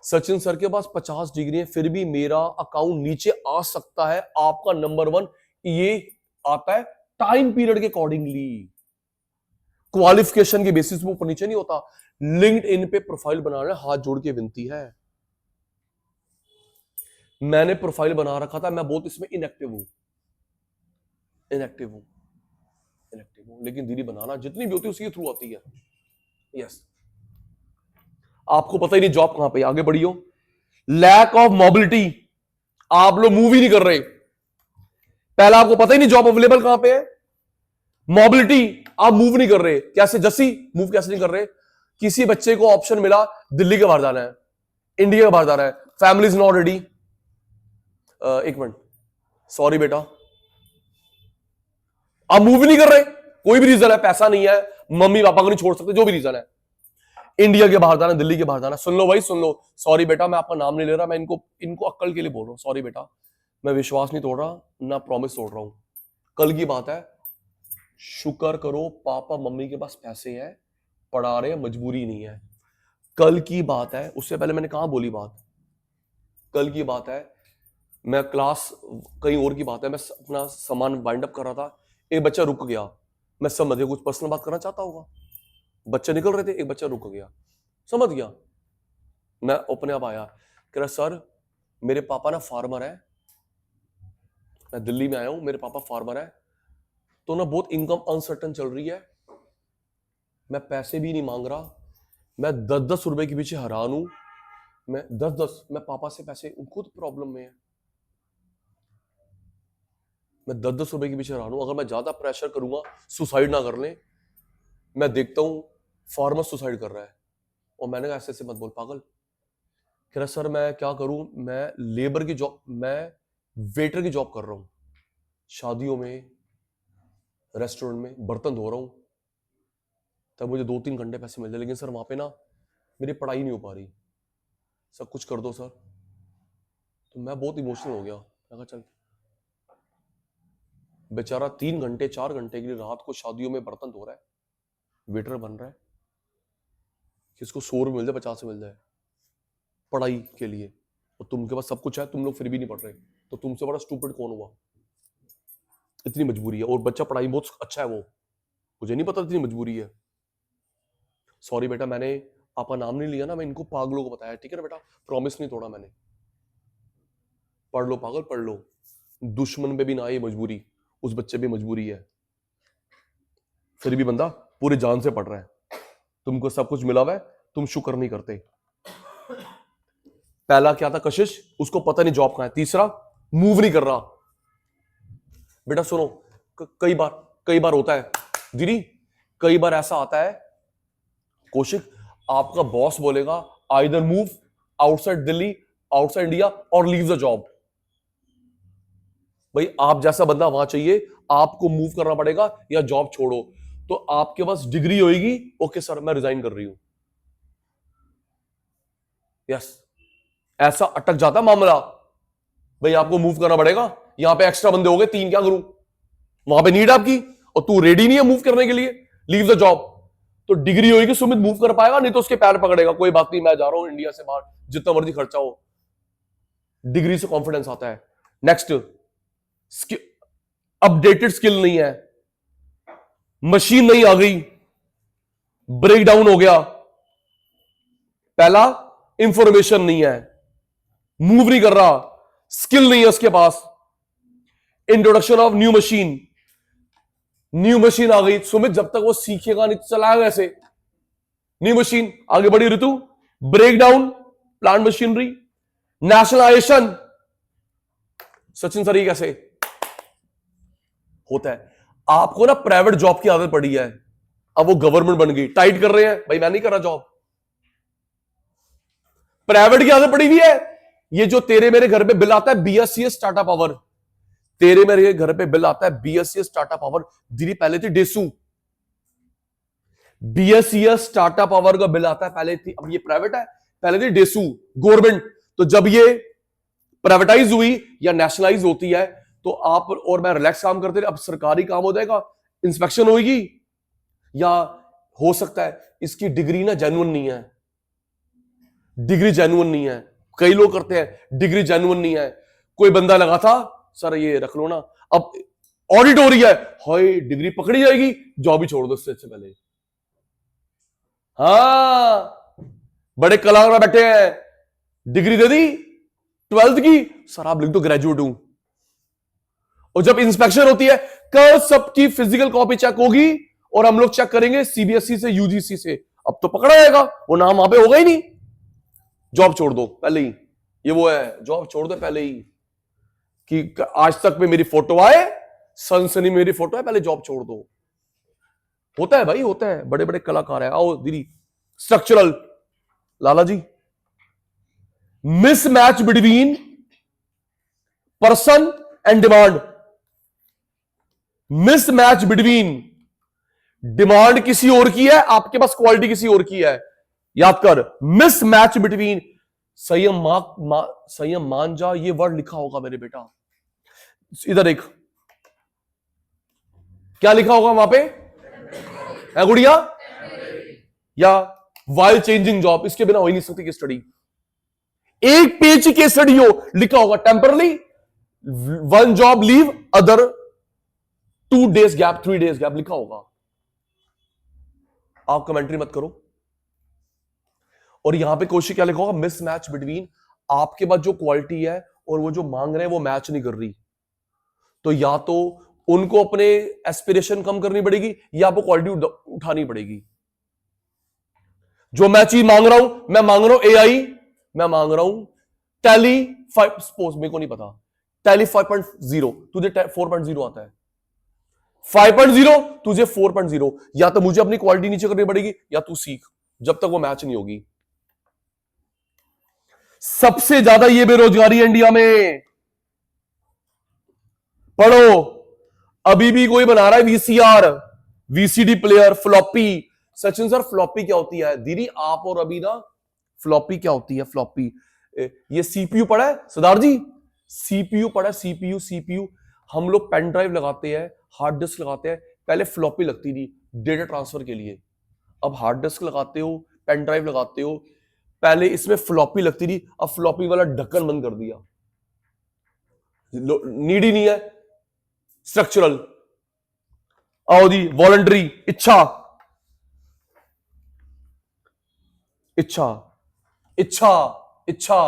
A: सचिन सर के पास 50 डिग्री है, फिर भी मेरा अकाउंट नीचे आ सकता है, आपका नंबर 1 ये आता है टाइम पीरियड के अकॉर्डिंगली। क्वालिफिकेशन के बेसिस पे ऊपर नीचे नहीं होता। लिंक्डइन पे प्रोफाइल बनाना हाथ जोड़ के विनती है। मैंने प्रोफाइल बना रखा था, मैं बहुत इसमें इनएक्टिव हूं, लेकिन दीदी बनाना जितनी भी होती है उसी के थ्रू आती है। यस, आपको पता ही नहीं जॉब कहां पे। आगे बढ़ियो। लैक ऑफ मोबिलिटी, आप लोग मूव ही नहीं कर रहे। पहला आपको पता ही नहीं जॉब अवेलेबल कहां पे है। मोबिलिटी, आप मूव नहीं कर रहे। कैसे जस्सी मूव कैसे नहीं कर रहे? किसी बच्चे को ऑप्शन मिला दिल्ली के बाहर जाना है, इंडिया के बाहर जाना है, फैमिली इज नॉट रेडी। एक मिनट, सॉरी बेटा, आप मूव नहीं कर रहे। कोई भी रीजन है, पैसा नहीं है, मम्मी पापा को नहीं छोड़ सकते, जो भी रीजन है, इंडिया के बाहर जाना, दिल्ली के बाहर जाना। सुन लो भाई, सुन लो। सॉरी बेटा, मैं आपका नाम नहीं ले रहा, मैं इनको अक्ल के लिए बोल रहा हूं। सॉरी बेटा, मैं विश्वास नहीं तोड़ रहा, ना प्रॉमिस तोड़ रहा हूं। कल की बात है, शुक्र करो पापा मम्मी के पास पैसे हैं, पढ़ा रहे हैं, मजबूरी नहीं है। कल की बात है, उससे पहले मैंने कहां बोली बात? कल की बात है, मैं क्लास कहीं और की बात है, मैं अपना सामान वाइंड अप कर रहा था, एक बच्चा रुक गया। मैं समझ गया कुछ पर्सनल बात करना चाहता होगा। बच्चे निकल रहे थे, एक बच्चा रुक गया, समझ गया। मैं अपने आप आया, कह रहा सर मेरे पापा ना फार्मर है, मैं दिल्ली में आया हूं, मेरे पापा फार्मर है, तो ना बहुत इनकम अनसर्टन चल रही है, मैं पैसे भी नहीं मांग रहा, मैं 10-10 रुपए के पीछे हैरान हूं। मैं 10-10, मैं पापा से पैसे, खुद प्रॉब्लम में है, मैं 10-10 रुपए के पीछे हैरान हूं। अगर मैं ज्यादा प्रेशर करूंगा सुसाइड ना कर लें। मैं देखता हूं फार्मर सुसाइड कर रहा है, और मैंने कहा ऐसे ऐसे मत बोल पागल। कह रहा सर मैं क्या करूं, मैं लेबर की जॉब, मैं वेटर की जॉब कर रहा हूं, शादियों में, रेस्टोरेंट में बर्तन धो रहा हूं, तब मुझे 2-3 घंटे पैसे मिल जाए, लेकिन सर वहां पे ना मेरी पढ़ाई नहीं हो पा रही, सर कुछ कर दो सर। तो मैं बहुत इमोशनल हो गया, मैं कहा चल, बेचारा 3 घंटे 4 घंटे के लिए रात को शादियों में बर्तन धो रहा है, वेटर बन रहा है, किसको 100 रुपये मिल जाए, 50 मिल जाए पढ़ाई के लिए, और तुमके पास सब कुछ है, तुम लोग फिर भी नहीं पढ़ रहे, तो तुमसे बड़ा स्टूपिड कौन हुआ? इतनी मजबूरी है, और बच्चा पढ़ाई बहुत अच्छा है, वो मुझे नहीं पता इतनी मजबूरी है। सॉरी बेटा, मैंने आपका नाम नहीं लिया ना, मैं इनको पागलों को बताया, ठीक है ना बेटा, प्रॉमिस नहीं तोड़ा मैंने। पढ़ लो पागल, पढ़ लो, दुश्मन पे भी ना ये मजबूरी, उस बच्चे पे मजबूरी है, फिर भी बंदा पूरे जान से पढ़ रहा है, तुमको सब कुछ मिला हुआ है, तुम शुक्र नहीं करते। पहला क्या था, कशिश, उसको पता नहीं जॉब कहां है। तीसरा, मूव नहीं कर रहा। बेटा सुनो, कई बार होता है दीदी, कई बार ऐसा आता है कौशिक, आपका बॉस बोलेगा either move outside Delhi, outside India, और लीव द जॉब। भाई आप जैसा बंदा वहां चाहिए, आपको मूव करना पड़ेगा या जॉब छोड़ो। तो आपके पास डिग्री होगी, ओके सर मैं रिजाइन कर रही हूं, यस, ऐसा अटक जाता मामला। भाई आपको मूव करना पड़ेगा, यहां पे एक्स्ट्रा बंदे हो गए 3, क्या करूं, वहां पे नीड आपकी, और तू रेडी नहीं है मूव करने के लिए, लीव द जॉब। तो डिग्री होगी, सुमित मूव कर पाएगा, नहीं तो उसके पैर पकड़ेगा, कोई बात नहीं मैं जा रहा हूं इंडिया से बाहर, जितना मर्जी खर्चा हो। डिग्री से कॉन्फिडेंस आता है। नेक्स्ट, अपडेटेड स्किल नहीं है, मशीन नहीं आ गई, ब्रेक डाउन हो गया। पहला, इंफॉर्मेशन नहीं है, मूव नहीं कर रहा, स्किल नहीं है उसके पास। Introduction of new machine, new machine आ गई, सुमित जब तक वो सीखेगा नहीं तो चलाएगा ऐसे। न्यू मशीन आगे बढ़ी, Ritu break down, plant machinery, nationalisation, Sachin sir ये कैसे होता है? आपको ना प्राइवेट जॉब की आदत पड़ी है, अब वो गवर्नमेंट बन गई, टाइट कर रहे हैं, भाई मैं नहीं कर रहा जॉब, प्राइवेट की आदत पड़ी हुई है। ये जो तेरे मेरे घर पे बिल आता है बीएससीएस टाटा पावर, तेरे मेरे घर पे बिल आता है बीएससीएस टाटा पावर, दीदी पहले थी डेसू, बीएससीएस टाटा पावर का बिल आता है, पहले थी, अब ये प्राइवेट है, पहले थी डेसू गवर्नमेंट। तो जब ये प्राइवेटाइज हुई या नेशनलाइज होती है, तो आप और मैं रिलैक्स काम करते रहे, अब सरकारी काम हो जाएगा, इंस्पेक्शन होगी, या हो सकता है इसकी डिग्री ना जेन्युइन नहीं है, डिग्री जेन्युइन नहीं है, कई लोग करते हैं डिग्री जेन्युइन नहीं है। कोई बंदा लगा था सर ये रख लो ना, अब ऑडिट हो रही है, हाय डिग्री पकड़ी जाएगी, जॉब ही छोड़ दो इससे पहले। हाँ, बड़े कलाकार बैठे हैं, डिग्री दे दी 12th की, सर आप लिख दो ग्रेजुएट हूं। और जब इंस्पेक्शन होती है, कल सबकी फिजिकल कॉपी चेक होगी, और हम लोग चेक करेंगे सीबीएसई से, यूजीसी से, अब तो पकड़ा जाएगा, वो नाम वहां पे होगा ही नहीं, जॉब छोड़ दो पहले ही। ये वो है, जॉब छोड़ दो पहले ही, कि आज तक में मेरी फोटो आए, सनसनी मेरी फोटो है, पहले जॉब छोड़ दो। होता है भाई, होता है, बड़े बड़े कलाकार है। आओ दीदी, structural, Lala ji, mismatch between person and demand, mismatch between demand किसी और की है, आपके पास क्वालिटी किसी और की है, याद कर, मिसमैच बिटवीन, संयम मान जा, ये वर्ड लिखा होगा मेरे बेटा, इधर देख, क्या लिखा होगा वहां पे, है गुड़िया, या वाइल चेंजिंग जॉब, इसके बिना हो ही नहीं सकती की स्टडी, एक पेज की स्टडी हो, लिखा होगा temporarily, one job leave other, 2 days gap, 3 days gap, लिखा होगा। आप कमेंट्री मत करो। और यहां पे क्वेश्चन क्या लिखा होगा, मिसमैच बिटवीन, आपके पास जो क्वालिटी है और वो जो मांग रहे हैं वो मैच नहीं कर रही, तो या तो उनको अपने एस्पिरेशन कम करनी पड़ेगी, या आपको क्वालिटी उठानी पड़ेगी। जो मैं चीज मांग रहा हूं, मैं मांग रहा हूं एआई, मैं मांग रहा हूं टैली 5, सपोज मेरे को नहीं पता, टैली 5.0, तुझे 4.0 आता है, 5.0 तुझे 4.0, या तो मुझे अपनी क्वालिटी नीचे करनी पड़ेगी, या तू सीख, जब तक वो मैच नहीं होगी। सबसे ज्यादा ये बेरोजगारी है इंडिया में, पढ़ो। अभी भी कोई बना रहा है VCR, VCD player, floppy. Sachin sir floppy क्या होती है? दीदी आप और अभी ना, फ्लॉपी क्या होती है? फ्लॉपी ये सीपीयू पढ़ा है सरदार जी? सीपीयू पढ़ा है? सीपीयू सीपीयू हम लोग पेन ड्राइव लगाते हैं, हार्ड डिस्क लगाते हैं, पहले फ्लॉपी लगती थी डेटा ट्रांसफर के लिए। अब हार्ड डिस्क लगाते हो, पेन ड्राइव लगाते हो, पहले इसमें फ्लॉपी लगती थी, अब फ्लॉपी वाला ढक्कन बंद कर दिया, नीड ही नहीं है। स्ट्रक्चरल। आओ जी, वॉलंटरी, इच्छा, इच्छा, इच्छा, इच्छा।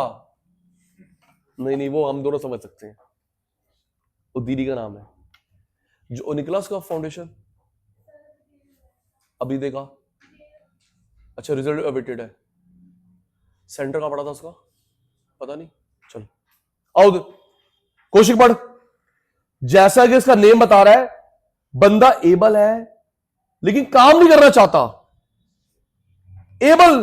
A: नहीं नहीं, वो हम दोनों समझ सकते हैं, वो दीदी का नाम है। जो निकला का फाउंडेशन अभी देखा? अच्छा, रिजल्ट अवेटेड है। सेंटर का पड़ा था उसका, पता नहीं। चलो आओ कौशिक पढ़। जैसा कि इसका नेम बता रहा है, बंदा एबल है लेकिन काम नहीं करना चाहता। एबल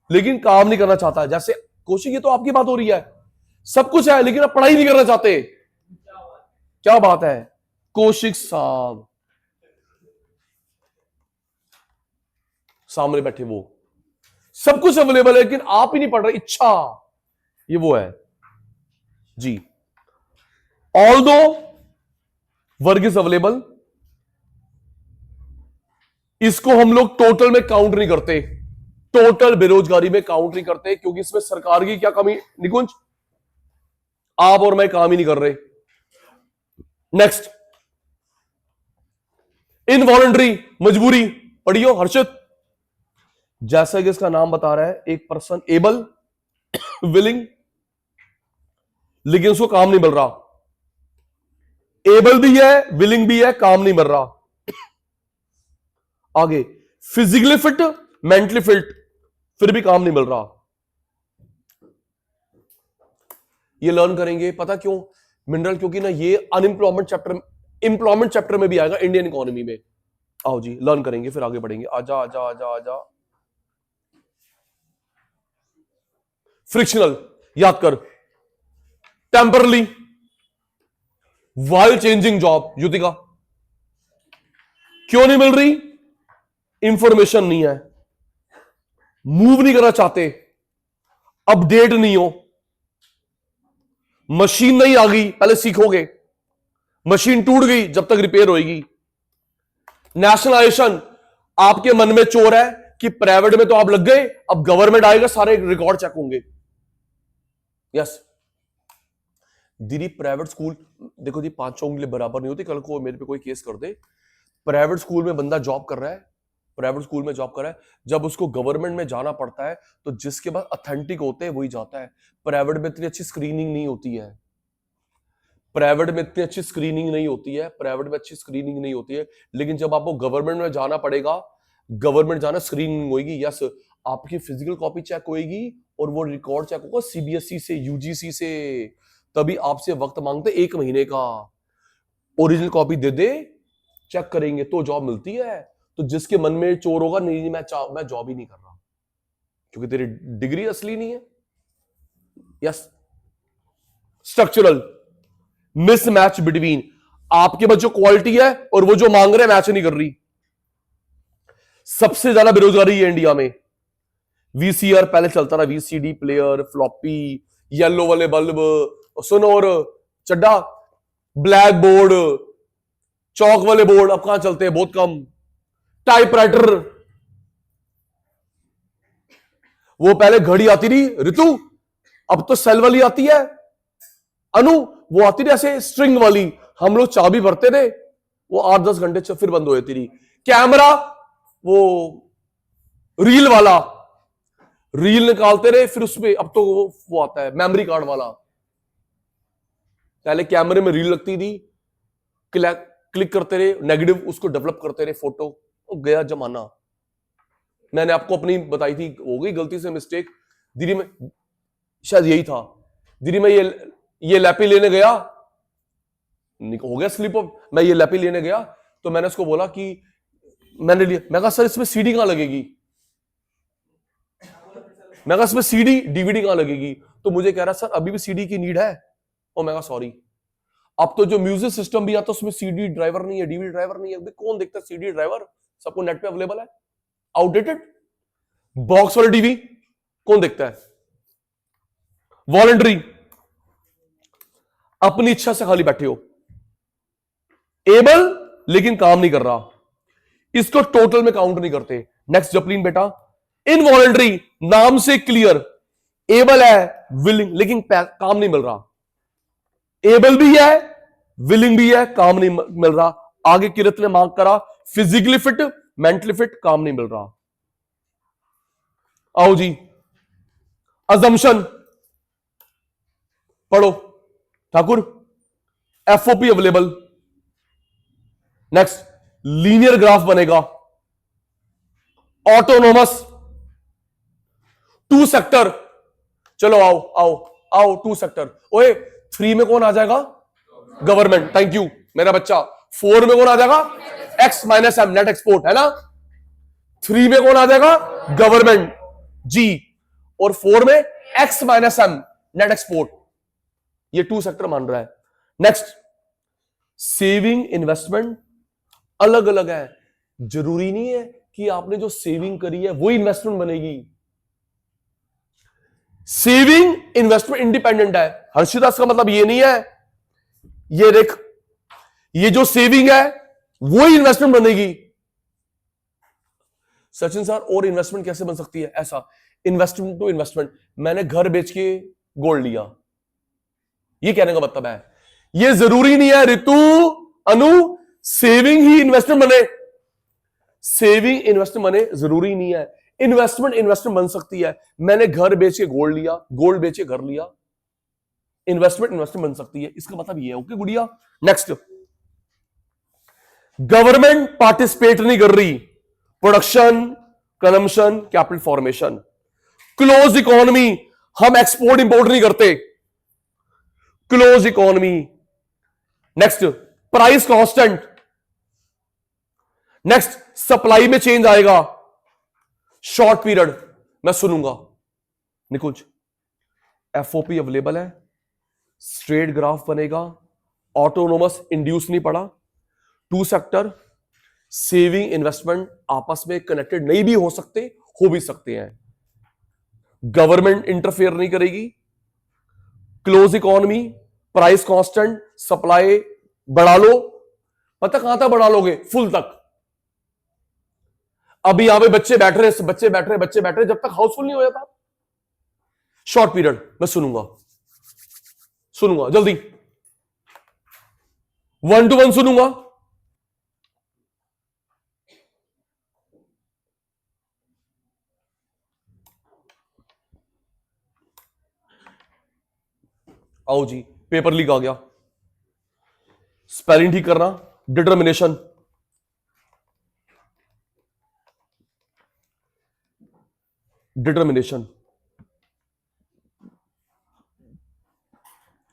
A: लेकिन काम नहीं करना चाहता। जैसे कौशिक, ये तो आपकी बात हो रही है, सब कुछ है लेकिन आप पढ़ाई नहीं करना चाहते। क्या बात है कौशिक साहब? सामने बैठे वो, सब कुछ अवेलेबल है लेकिन आप ही नहीं पढ़ रहे। इच्छा, ये वो है जी। ऑल्दो वर्ग इज अवेलेबल, इसको हम लोग टोटल में काउंट नहीं करते, टोटल बेरोजगारी में काउंट नहीं करते, क्योंकि इसमें सरकार की क्या कमी? निकुंज, आप और मैं काम ही नहीं कर रहे। नेक्स्ट, इनवॉलंटरी, मजबूरी। पढ़ियो हर्षित। जैसा कि इसका नाम बता रहा है, एक पर्सन एबल, विलिंग, लेकिन उसको काम नहीं मिल रहा। एबल भी है, विलिंग भी है, काम नहीं मिल रहा। आगे, फिजिकली फिट, मेंटली फिट, फिर भी काम नहीं मिल रहा। ये लर्न करेंगे, पता क्यों मिनरल? क्योंकि ना ये अनएम्प्लॉयमेंट चैप्टर, एम्प्लॉयमेंट चैप्टर में भी आएगा, इंडियन इकोनॉमी में। आओ जी, लर्न करेंगे फिर आगे बढ़ेंगे। आजा आजा आजा आजा। फ्रिक्शनल याद कर, temporarily, while changing job. Yutika, क्यों नहीं मिल रही? इंफॉर्मेशन नहीं है, मूव नहीं करना चाहते, अपडेट नहीं हो, मशीन नहीं आ गई, पहले सीखोगे। मशीन टूट गई, जब तक रिपेयर होगी। नेशनलाइजेशन, आपके मन में चोर है कि प्राइवेट में तो आप लग गए, अब गवर्नमेंट आएगा, सारे रिकॉर्ड चेक होंगे। यस दीदी, प्राइवेट स्कूल देखो जी, पांचों उंगली बराबर नहीं होती। कल को मेरे पे कोई केस कर दे, प्राइवेट स्कूल में बंदा जॉब कर रहा है, प्राइवेट स्कूल में जॉब कर रहा है, जब उसको गवर्नमेंट में जाना पड़ता है तो जिसके पास ऑथेंटिक होते हैं वही जाता है। प्राइवेट में इतनी अच्छी स्क्रीनिंग नहीं होती है, प्राइवेट में इतनी अच्छी स्क्रीनिंग नहीं होती है, प्राइवेट में अच्छी स्क्रीनिंग नहीं होती है। लेकिन जब आपको गवर्नमेंट में जाना पड़ेगा, गवर्नमेंट जाना, स्क्रीनिंग होगी। यस, आपकी फिजिकल कॉपी चेक होगी और वो रिकॉर्ड चेक होगा सीबीएसई से, यूजीसी से। तभी आपसे वक्त मांगते 1 महीने का, ओरिजिनल कॉपी दे दे, चेक करेंगे तो जॉब मिलती है। तो जिसके मन में चोर होगा, नहीं मैं जॉब ही नहीं कर रहा, क्योंकि तेरी डिग्री असली नहीं है। यस, स्ट्रक्चरल, मिसमैच बिटवीन आपके पास जो क्वालिटी है और वो जो मांग रहे मैच नहीं कर रही। सबसे ज्यादा बेरोजगारी है इंडिया में। वीसीआर पहले चलता रहा, वीसीडी प्लेयर, फ्लॉपी, येलो वाले बल्ब, सुनो, और चड्डा, ब्लैक बोर्ड, चौक वाले बोर्ड अब कहां चलते हैं, बहुत कम। टाइपराइटर, वो पहले घड़ी आती थी ऋतु, अब तो सेल वाली आती है। अनु, वो आती थी ऐसे स्ट्रिंग वाली, हम लोग चाबी भरते थे, वो 8-10 घंटे फिर बंद हो जाती थी। कैमरा, वो रील वाला, रील निकालते रहे फिर उसमें, अब तो वो आता है मेमोरी कार्ड वाला। पहले कैमरे में रील लगती थी, क्लिक करते रहे, नेगेटिव उसको डेवलप करते रहे फोटो। गया जमाना। मैंने आपको अपनी बताई थी, हो गई गलती से मिस्टेक दीदी में, शायद यही था दीदी, मैं ये लैपी लेने गया, हो गया स्लिप ऑफ, मैं ये लैपी लेने गया तो मैंने उसको बोला कि मैंने लिया, मैं कहा सर इसमें सीडी कहां लगेगी, मैं कहा इसमें सीडी डीवीडी कहां लगेगी, तो मुझे कह रहा सर अभी भी सीडी की नीड है, और मैं कहा सॉरी। अब तो जो म्यूजिक सिस्टम भी आता है उसमें सीडी ड्राइवर नहीं है, डीवीडी ड्राइवर नहीं है, भाई कौन देखता है सीडी ड्राइवर? सबको नेट पे अवेलेबल है, आउटडेटेड। बॉक्स वाले टीवी कौन देखता है? वॉलंटरी, अपनी इच्छा से खाली बैठे हो, एबल लेकिन काम नहीं कर रहा, इसको टोटल में काउंट नहीं करते। नेक्स्ट जपलीन बेटा, इनवॉलंटरी, नाम से क्लियर, एबल है विलिंग लेकिन काम नहीं मिल रहा, एबल भी है विलिंग भी है, काम नहीं मिल रहा। आगे किरत ने मार्क करा फिजिकली फिट, मेंटली फिट, काम नहीं मिल रहा। आओ जी, अजम्पशन पढ़ो Thakur, FOP available. Next linear graph बनेगा, ऑटोनोमस, टू सेक्टर। चलो आओ आओ आओ, टू सेक्टर। ओए 3 में कौन आ जाएगा? गवर्नमेंट, थैंक यू मेरा बच्चा। 4 में कौन आ जाएगा? X minus M, net export है ना। 3 में कौन आ जाएगा? गवर्नमेंट जी, और 4 में X minus M, net export. ये टू सेक्टर मान रहा है। नेक्स्ट सेविंग इन्वेस्टमेंट अलग अलग है, जरूरी नहीं है कि आपने जो सेविंग करी है वो इन्वेस्टमेंट बनेगी। सेविंग इन्वेस्टमेंट इंडिपेंडेंट है। हर्षिदास का मतलब ये नहीं है ये देख, ये जो सेविंग है वो ही इन्वेस्टमेंट बनेगी। सचिन सर और इन्वेस्टमेंट कैसे बन सकती है? ऐसा इन्वेस्टमेंट टू इन्वेस्टमेंट, मैंने घर बेच के गोल्ड लिया, ये कहने का मतलब है। ये जरूरी नहीं है ऋतु अनु सेविंग ही इन्वेस्टमेंट बने, सेविंग इन्वेस्टमेंट बने जरूरी नहीं है। इन्वेस्टमेंट इन्वेस्टमेंट बन सकती है। मैंने घर बेच के गोल्ड लिया, गोल्ड बेच के घर लिया, इन्वेस्टमेंट इन्वेस्टमेंट बन सकती है। इसका मतलब ये है। ओके गुड़िया। नेक्स्ट, गवर्नमेंट पार्टिसिपेट नहीं कर रही, production, consumption, capital formation. Close economy, हम एक्सपोर्ट इंपोर्ट नहीं करते, close economy. Next price constant. Next supply में चेंज आएगा, शॉर्ट पीरियड। मैं सुनूंगा निकुंज, एफओपी अवेलेबल है, स्ट्रेट ग्राफ बनेगा, ऑटोनोमस इंड्यूस नहीं पड़ा, टू सेक्टर, सेविंग इन्वेस्टमेंट आपस में कनेक्टेड नहीं भी हो सकते, हो भी सकते हैं। गवर्नमेंट इंटरफेयर नहीं करेगी, close economy, price constant, supply बढ़ा लो। पता कहां तक बढ़ा लोगे? फुल तक। अभी यहां पे बच्चे बैठ रहे जब तक हाउसफुल नहीं हो जाता। शॉर्ट पीरियड, मैं सुनूंगा जल्दी, 1 to 1 सुनूंगा। आओ जी, पेपर लीक आ गया, स्पेलिंग ठीक करना, डिटर्मिनेशन, डिटर्मिनेशन,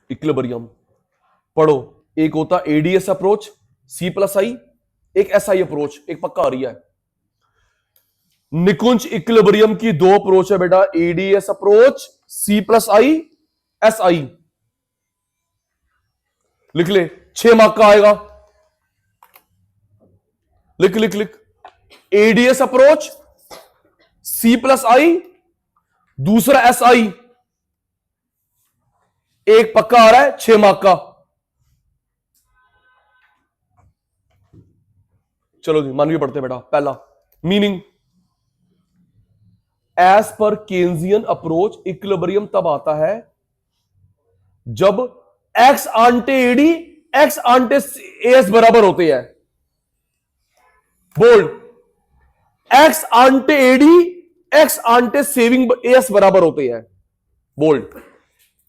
A: इक्विलिब्रियम पढ़ो। एक होता एडीएस अप्रोच, C+I, एक SI अप्रोच, एक पक्का आ रही है। निकुंज इक्विलिब्रियम की 2 अप्रोच है बेटा, एडीएस अप्रोच, C+I, SI। लिख ले, 6 मार्क का आएगा। लिख लिख लिख, एडीएस अप्रोच, C+I, दूसरा SI, एक पक्का आ रहा है 6 मार्क का। चलो जी मानवीय पढ़ते बेटा। पहला meaning, as per Keynesian approach equilibrium तब आता है जब ex ante AD ex ante S बराबर होते हैं। Bold, ex ante AD ex ante saving S बराबर होते हैं। Bold,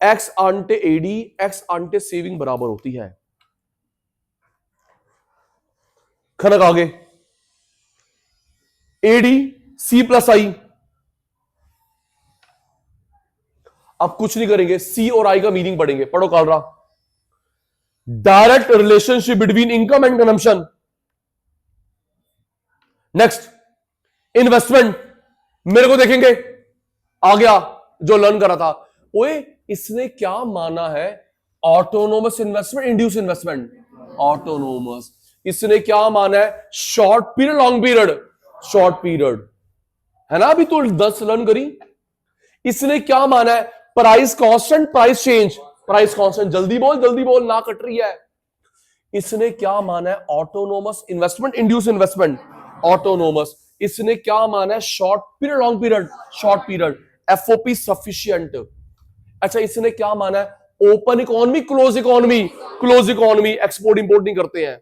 A: ex ante AD ex ante saving बराबर होती है। खनक आगे, एडी C+I। अब कुछ नहीं करेंगे, C और I का मीनिंग पढ़ेंगे। पढ़ो Kalra, direct relationship between income and consumption. Next investment, मेरे को देखेंगे आ गया जो लर्न करा था। ओए इसने क्या माना है, autonomous investment, induce investment, autonomous. इसने क्या माना है? Short period, long period, short period, है ना? अभी तो 10 लर्न करी। इसने क्या माना है? Price constant, price change, price constant. जल्दी बोल, ना कट रही है। इसने क्या माना है? Autonomous investment, induce investment, autonomous. इसने क्या माना है? Short period, long period, short period, FOP sufficient. अच्छा, इसने क्या माना है? Open economy, close economy, close economy, export import नहीं करते हैं।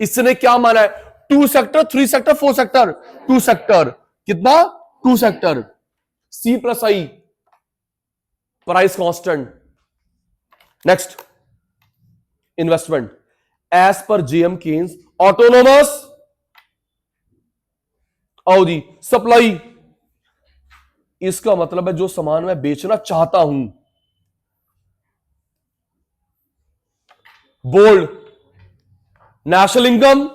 A: इसने क्या माना है? 2 सेक्टर, 3 सेक्टर, 4 सेक्टर, 2 सेक्टर। कितना? 2 sector. C plus I, price constant. Next, investment as per JM Keynes, autonomous. आओ जी, सप्लाई। इसका मतलब है जो सामान मैं बेचना चाहता हूं। Bold, national income,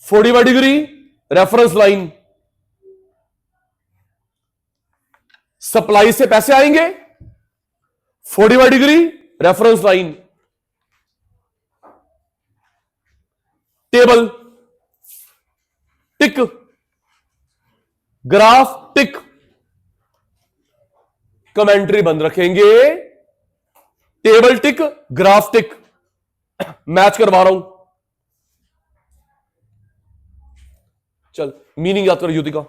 A: 45 degree, reference line. Supply से पैसे आएंगे, 45 degree, reference line. Table, tick, graph, tick, commentary बंद रखेंगे। Table tick, graph tick, match करवा रहा हूं। चल, मीनिंग याद कर युति का।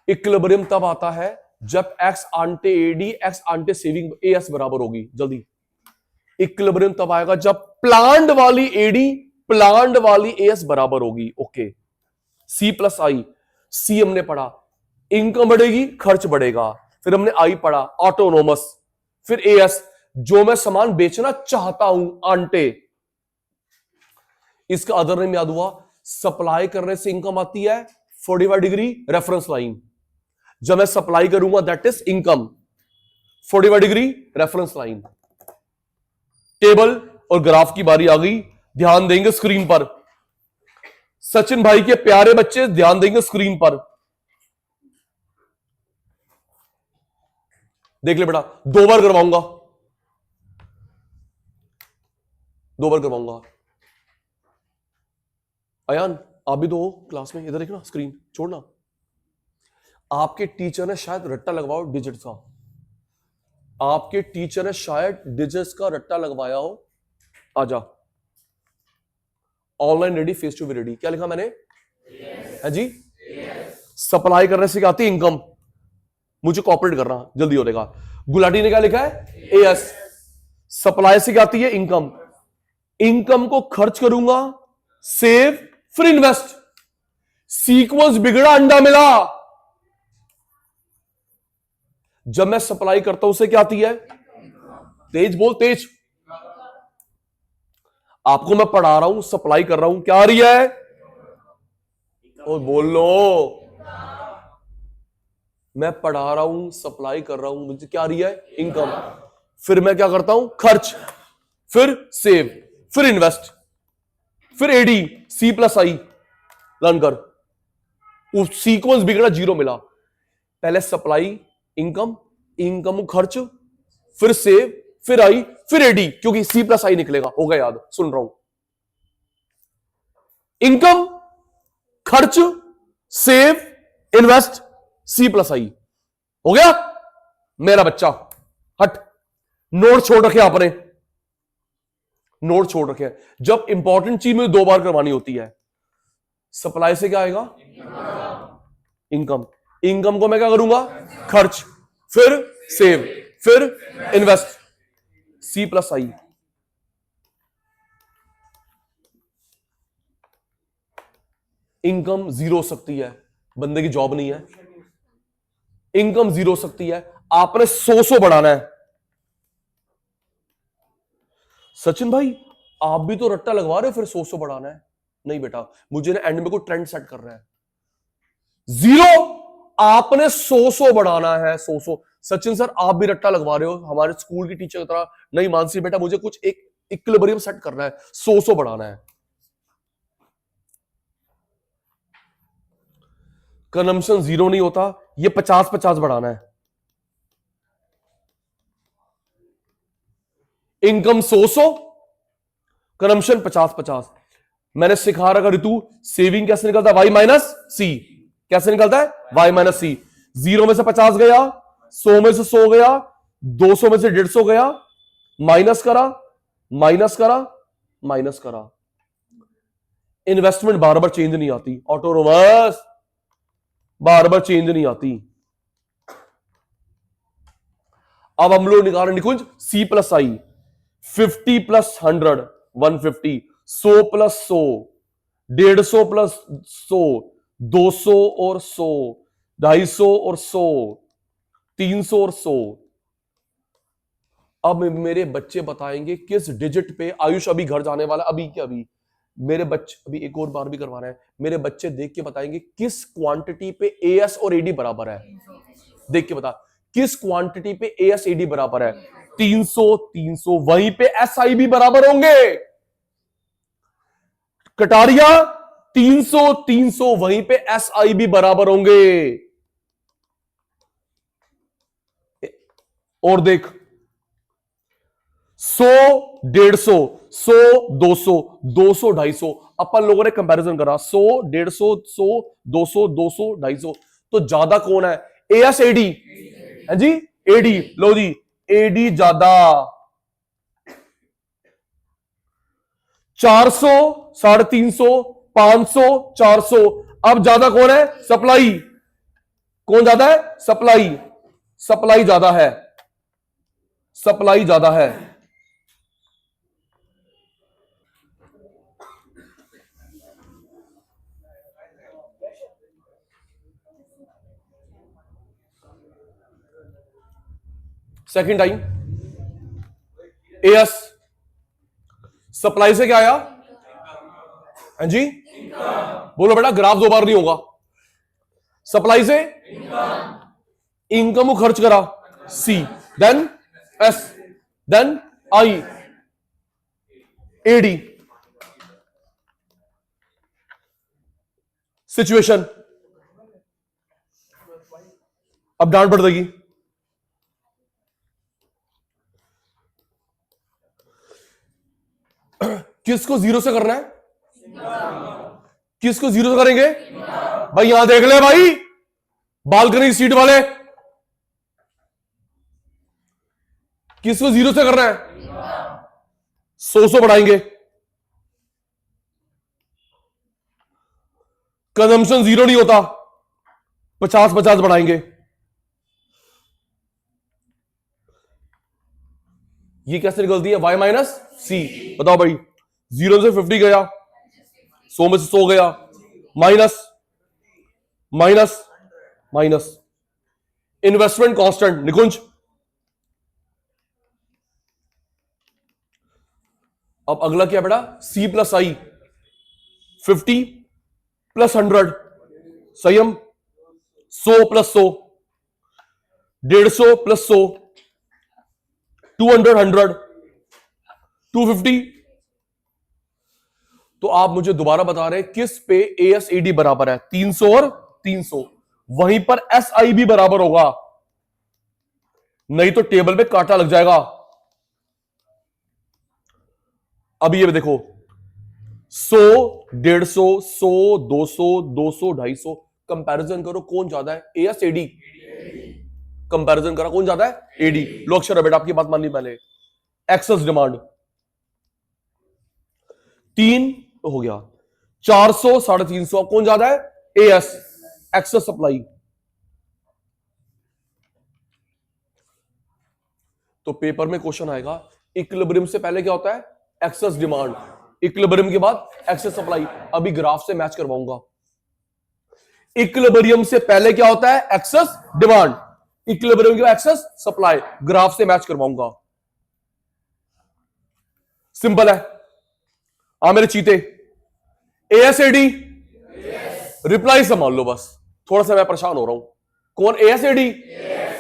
A: इक्विलिब्रियम तब आता है जब ex ante AD, ex ante saving AS बराबर होगी। जल्दी, इक्विलिब्रियम तब आएगा जब प्लांट वाली एडी, प्लांट वाली एएस बराबर होगी। ओके, सी प्लस आई। सी हमने पढ़ा, इनकम बढ़ेगी, खर्च बढ़ेगा। फिर हमने आई पढ़ा, ऑटोनोमस। फिर एएस, जो मैं सामान बेचना चाहता हूं, आंटे। इसका अदर नेम याद हुआ, सप्लाई करने से इनकम आती है, 45 डिग्री, रेफरेंस लाइन। जब मैं सप्लाई करूंगा, that is income, 45 degree, reference line. Table और ग्राफ की बारी आ गई। ध्यान देंगे स्क्रीन पर। सचिन भाई के प्यारे बच्चे ध्यान देंगे स्क्रीन पर। देख ले बेटा, 2 बार करवाऊंगा, 2 बार करवाऊंगा। अयान, आप भी तो हो क्लास में, इधर देखना, स्क्रीन छोड़ना। आपके टीचर ने शायद रट्टा लगवाओ डिजिट्स का। आपके टीचर ने शायद डिजिट्स का रट्टा लगवाया हो। आजा, online ready, face to be ready. क्या लिखा मैंने? है जी। सप्लाई करने से क्या आती है? इनकम। मुझे कॉपरेट करना, जल्दी हो जाएगा। गुलाटी ने क्या लिखा है? एएस। सप्लाई से क्या आती है? इनकम। इनकम को खर्च करूंगा, सेव, फिर इन्वेस्ट। सीक्वेंस बिगड़ा, अंडा मिला। जब मैं सप्लाई करता हूं, उसे क्या आती है? तेज बोल, तेज। आपको मैं पढ़ा रहा हूं, सप्लाई कर रहा हूं, क्या आ रही है? और बोल लो। मैं पढ़ा रहा हूं, सप्लाई कर रहा हूं, मुझे क्या आ रही है? इनकम। फिर मैं क्या करता हूं? खर्च, फिर सेव, फिर इन्वेस्ट, फिर एडी, सी प्लस आई। लर्न कर। उस सीक्वेंस बिगड़ा, जीरो मिला। पहले सप्लाई, इनकम, इनकम खर्च, फिर सेव, फिर आई, फिर एडी, क्योंकि सी प्लस आई निकलेगा। होगा याद? सुन रहा हूं। इनकम, खर्च, सेव, इन्वेस्ट, सी प्लस आई। हो गया मेरा बच्चा? हट। नोट छोड़ रखे आपने, नोट छोड़ रखे हैं। जब इंपॉर्टेंट चीज में 2 बार करवानी होती है। सप्लाई से क्या आएगा? इनकम। इनकम को मैं क्या करूंगा? खर्च, फिर सेव, फिर इन्वेस्ट, सी प्लस आई। इनकम जीरो हो सकती है, बंदे की जॉब नहीं है। इनकम जीरो हो सकती है, आपने 100 बढ़ाना है। सचिन भाई, आप भी तो रट्टा लगवा रहे हो, फिर 100 बढ़ाना है? नहीं बेटा, मुझे ना एंड में को ट्रेंड सेट करना है। जीरो, आपने 100 बढ़ाना है, 100। सचिन सर, आप भी रट्टा लगवा रहे हो हमारे स्कूल की टीचर की तरह। नहीं मानसी बेटा, मुझे कुछ एक इक्विलिब्रियम सेट करना है, 100 बढ़ाना है। कंजम्पशन जीरो नहीं होता, ये 50-50 बढ़ाना है। Income 100 consumption 50। मैंने सिखा रखा ऋतु, सेविंग कैसे निकलता है, वाई माइनस सी। कैसे निकलता है, वाई माइनस सी। 0 में से 50 गया, 100 में से 100 गया, 200 में से 150 गया, माइनस करा, माइनस करा, माइनस करा। इन्वेस्टमेंट बार बार चेंज नहीं आती, ऑटो रिवर्स बार बार चेंज नहीं आती। अब हम लोग निकाल रहे निकुंज सी प्लस आई। 50 प्लस 100 150, 100 प्लस 100 150 प्लस 100 200 और 100 250 और 100 300 और 100। अब मेरे बच्चे बताएंगे किस डिजिट पे आयुष अभी घर जाने वाला, अभी के अभी मेरे बच्चे, अभी एक और बार भी करवाना है, मेरे बच्चे देख के बताएंगे किस क्वांटिटी पे एएस और एडी बराबर है। देख के बता किस क्वांटिटी पे एएस एडी बराबर है। 300 300, वहीं पे एसआई भी बराबर होंगे। कटारिया 300 300, वहीं पे एसआई भी बराबर होंगे। और देख 100 150, 100 200, 200 250, अपन लोगों ने कंपैरिजन करा 100 150, 100 200, 200 250, तो ज्यादा कौन है, एएस एडी है जी, एडी। लो जी, एडी ज्यादा। 400 350, 500 400, अब ज्यादा कौन है, सप्लाई। कौन ज्यादा है, सप्लाई। सप्लाई ज्यादा है, सप्लाई ज्यादा है। सेकंड टाइम एएस सप्लाई से क्या आया, हाँ जी बोलो बेटा, ग्राफ दो बार नहीं होगा। सप्लाई से इनकम को खर्च करा, C, then S, then I, AD. Situation, अब डांट पड़ जाएगी। किसको जीरो से करना है, किसको जीरो से करेंगे भाई, यहां देख ले भाई, बालकनी सीट वाले, किसको जीरो से करना है, 100 बढ़ाएंगे। कंजम्पशन जीरो नहीं होता, 50 बढ़ाएंगे। ये कैसे निकलती है, वाई माइनस सी। बताओ भाई, 0 से 50 गया, 100 में से 100 गया, minus minus minus. Investment constant Nikunj. अब अगला क्या बेटा, सी प्लस आई। 50 प्लस 100 संयम, 100 प्लस 100 150 प्लस 100 200 100 250। तो आप मुझे दोबारा बता रहे हैं किस पे एएसएडी बराबर है, 300 और 300, वहीं पर एसआई भी बराबर होगा, नहीं तो टेबल पे कांटा लग जाएगा। अब ये देखो 100 150, 100 200, 200 250, कंपैरिजन करो कौन ज्यादा है, एएसएडी। कंपैरिजन करा कौन ज्यादा है, एडी। लो अक्षर बेटा, आपकी बात मान ली मैंने। एक्सेस डिमांड 3 हो गया, 400 350, कौन ज्यादा है, एएस। एक्सेस सप्लाई, तो पेपर में क्वेश्चन आएगा इक्विलिब्रियम से पहले क्या होता है, एक्सेस डिमांड, इक्विलिब्रियम के बाद एक्सेस सप्लाई। अभी ग्राफ से मैच करवाऊंगा। इक्विलिब्रियम से पहले क्या होता है, एक्सेस डिमांड, इक्विलिब्रियम के बाद एक्सेस सप्लाई, ग्राफ से मैच करवाऊंगा। सिंपल है। मेरे चीते, एएसएडी रिप्लाई संभाल लो बस, थोड़ा सा मैं परेशान हो रहा हूं। कौन, एएसएडी,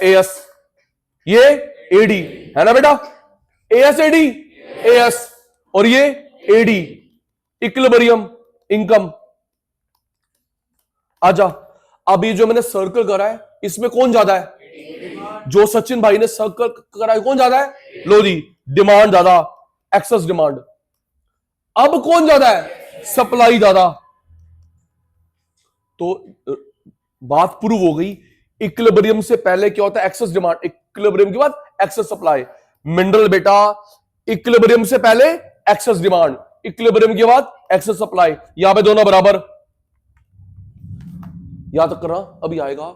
A: एएस, ये एडी है ना बेटा, एएसएडी एएस, और ये एडी, इक्विलिब्रियम, इनकम। आजा, अब ये जो मैंने सर्कल करा है इसमें कौन ज्यादा है, जो सचिन भाई ने सर्कल करा है कौन ज्यादा है, लो जी डिमांड ज्यादा, एक्सेस डिमांड। अब कौन ज्यादा है? सप्लाई ज्यादा। तो बात प्रूव हो गई। इक्विलिब्रियम से पहले क्या होता है? Excess demand. इक्विलिब्रियम के बाद एक्सेस सप्लाई। मिनरल बेटा, इक्विलिब्रियम से पहले एक्सेस डिमांड, इक्विलिब्रियम के बाद एक्सेस सप्लाई। यहां पे दोनों बराबर। याद करना, अभी आएगा।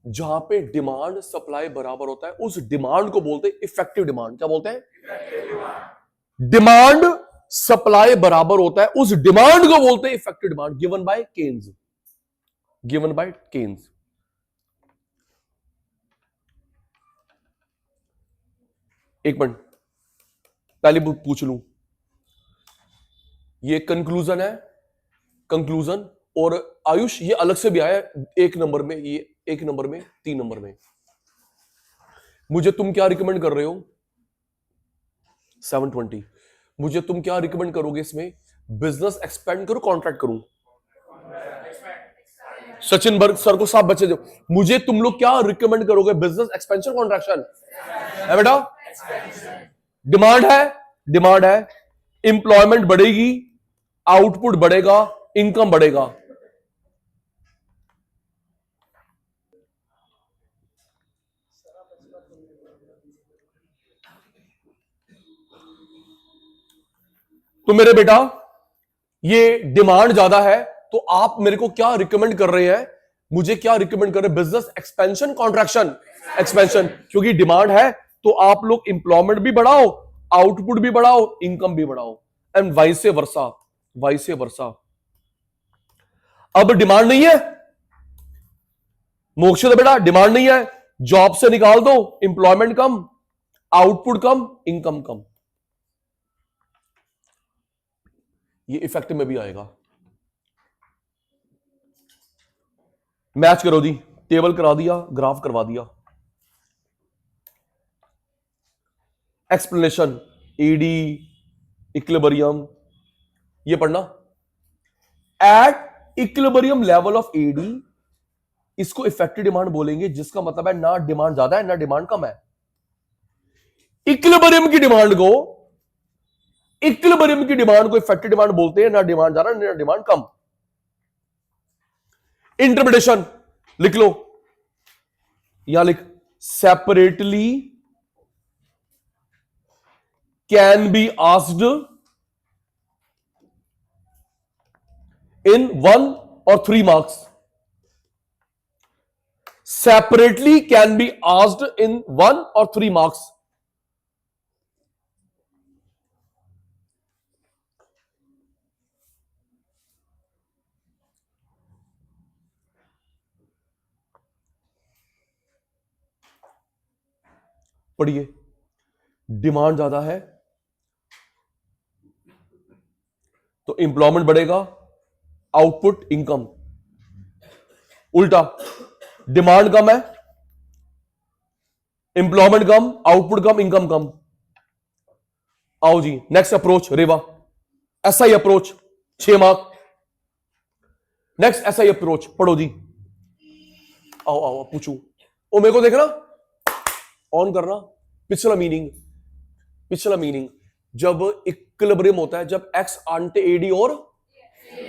A: जहां पे डिमांड सप्लाई बराबर होता है उस डिमांड को बोलते हैं इफेक्टिव डिमांड। क्या बोलते हैं? डिमांड सप्लाई बराबर होता है उस डिमांड को बोलते हैं effective demand. Given by Keynes. Given by Keynes. एक मिनट पहले पूछ लूं, ये कंक्लूजन है, कंक्लूजन। और आयुष ये अलग से भी आया एक नंबर में, ये एक नंबर में, 3 नंबर में। मुझे तुम क्या रिकमेंड कर रहे हो? 720। मुझे तुम क्या रिकमेंड करोगे इसमें? बिजनेस एक्सपेंड करूं, कॉन्ट्रैक्ट करूं? सचिन बर्ग सर को साफ बच्चे दो। मुझे तुम लोग क्या रिकमेंड करोगे? Business expansion, contraction? है बेटा? डिमांड है, डिमांड है। इंप्लॉयमेंट बढ़ेगी, आउटपुट बढ़ेगा, इनकम बढ़ेगा। तो मेरे बेटा ये डिमांड ज्यादा है, तो आप मेरे को क्या रिकमेंड कर रहे हैं? मुझे क्या रिकमेंड कर रहे हैं? Business expansion, contraction? एक्सपेंशन, क्योंकि डिमांड है तो आप लोग इंप्लॉयमेंट भी बढ़ाओ, आउटपुट भी बढ़ाओ, इनकम भी बढ़ाओ, and vice versa, vice versa. अब डिमांड नहीं है, मोक्षित बेटा, डिमांड नहीं है, जॉब से निकाल दो, इंप्लॉयमेंट कम, आउटपुट कम, इनकम कम। ये इफेक्ट में भी आएगा। मैच करो जी, टेबल करा दिया, ग्राफ करवा दिया। एक्सप्लेनेशन, ईडी, इक्विलिब्रियम, ये पढ़ना। At equilibrium level of ED, इसको इफेक्टिव डिमांड बोलेंगे, जिसका मतलब है ना डिमांड ज्यादा है ना डिमांड कम है। इक्विलिब्रियम की डिमांड को, इक्विलिब्रियम की डिमांड को इफेक्टिव डिमांड बोलते हैं, ना डिमांड ज्यादा ना डिमांड कम। इंटरप्रिटेशन लिख लो, यहां लिख, separately can be asked in 1 और 3 marks. Separately can be asked in 1 और 3 मार्क्स। पढ़िए, डिमांड ज्यादा है तो इंप्लॉयमेंट बढ़ेगा, आउटपुट, इनकम। उल्टा, डिमांड कम है, इंप्लॉयमेंट कम, आउटपुट कम, इनकम कम। आओ जी, next approach Reva, SI approach, 6 mark. Next SI approach पढ़ो जी। आओ आओ पूछू, ओ मेरे को देखना, ऑन करना। पिछला मीनिंग, पिछला मीनिंग, जब इक्विलिब्रियम होता है जब एक्स आंटे एडी और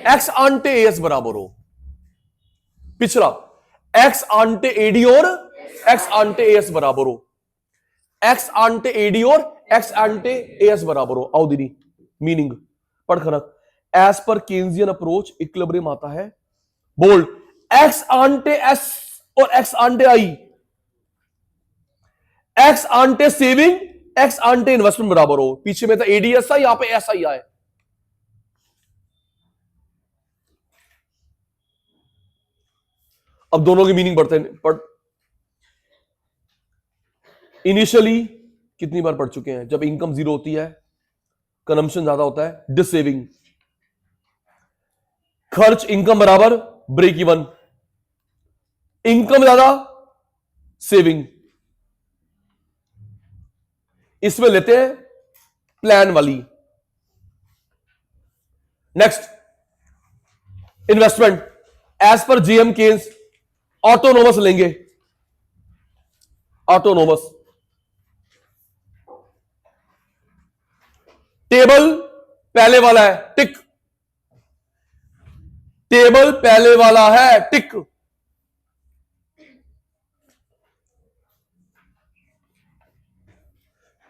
A: एक्स आंटे एएस बराबर हो। पिछला, एक्स आंटे एडी और एक्स आंटे एएस बराबर हो, एक्स आंटे एडी और एक्स आंटे एएस बराबर हो। आओ दीदी, मीनिंग पढ़ खनक। As per Keynesian approach equilibrium आता है, बोल्ड, एक्स आंटे एस और एक्स आंटे आई, x ante saving, ex ante investment बराबर हो। पीछे में था एडीएसआई, यहां पे एसआई आए। अब दोनों की मीनिंग बढ़ते हैं, पर इनिशियली कितनी बार पढ़ चुके हैं? जब इनकम 0 होती है, कंजम्पशन ज्यादा होता है, डिसेविंग। खर्च इनकम बराबर, ब्रेक इवन। इनकम ज्यादा, सेविंग। इसमें लेते हैं प्लान वाली। Next, investment as per JM Keynes autonomous लेंगे, ऑटोनोमस। टेबल पहले वाला है, टिक। टेबल पहले वाला है, टिक।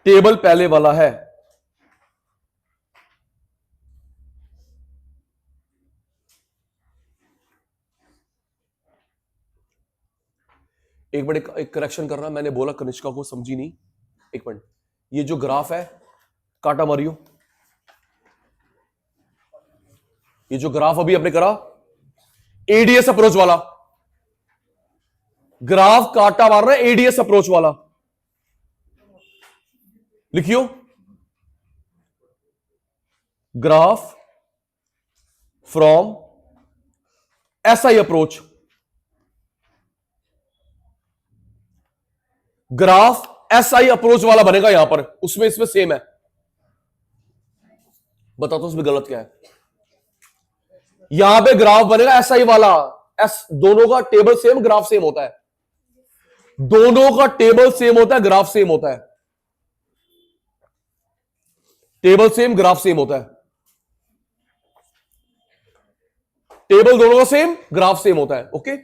A: टेबल पहले वाला है। एक मिनट, एक करेक्शन करना, मैंने बोला कनिष्का को, समझी नहीं। एक मिनट, ये जो ग्राफ है, काटा मारियो, ये जो ग्राफ अभी आपने करा एडीएस अप्रोच वाला ग्राफ, काटा मारना है एडीएस अप्रोच वाला। लिखियो, graph from SI approach. Graph SI approach वाला बनेगा यहां पर, उसमें इसमें सेम है। बता तो उसमें गलत क्या है। यहां पे ग्राफ बनेगा एसआई वाला, एस, दोनों का टेबल सेम, ग्राफ सेम होता है। दोनों का टेबल सेम होता है, ग्राफ सेम होता है। टेबल सेम, ग्राफ सेम होता है। टेबल दोनों का सेम, ग्राफ सेम होता है। ओके,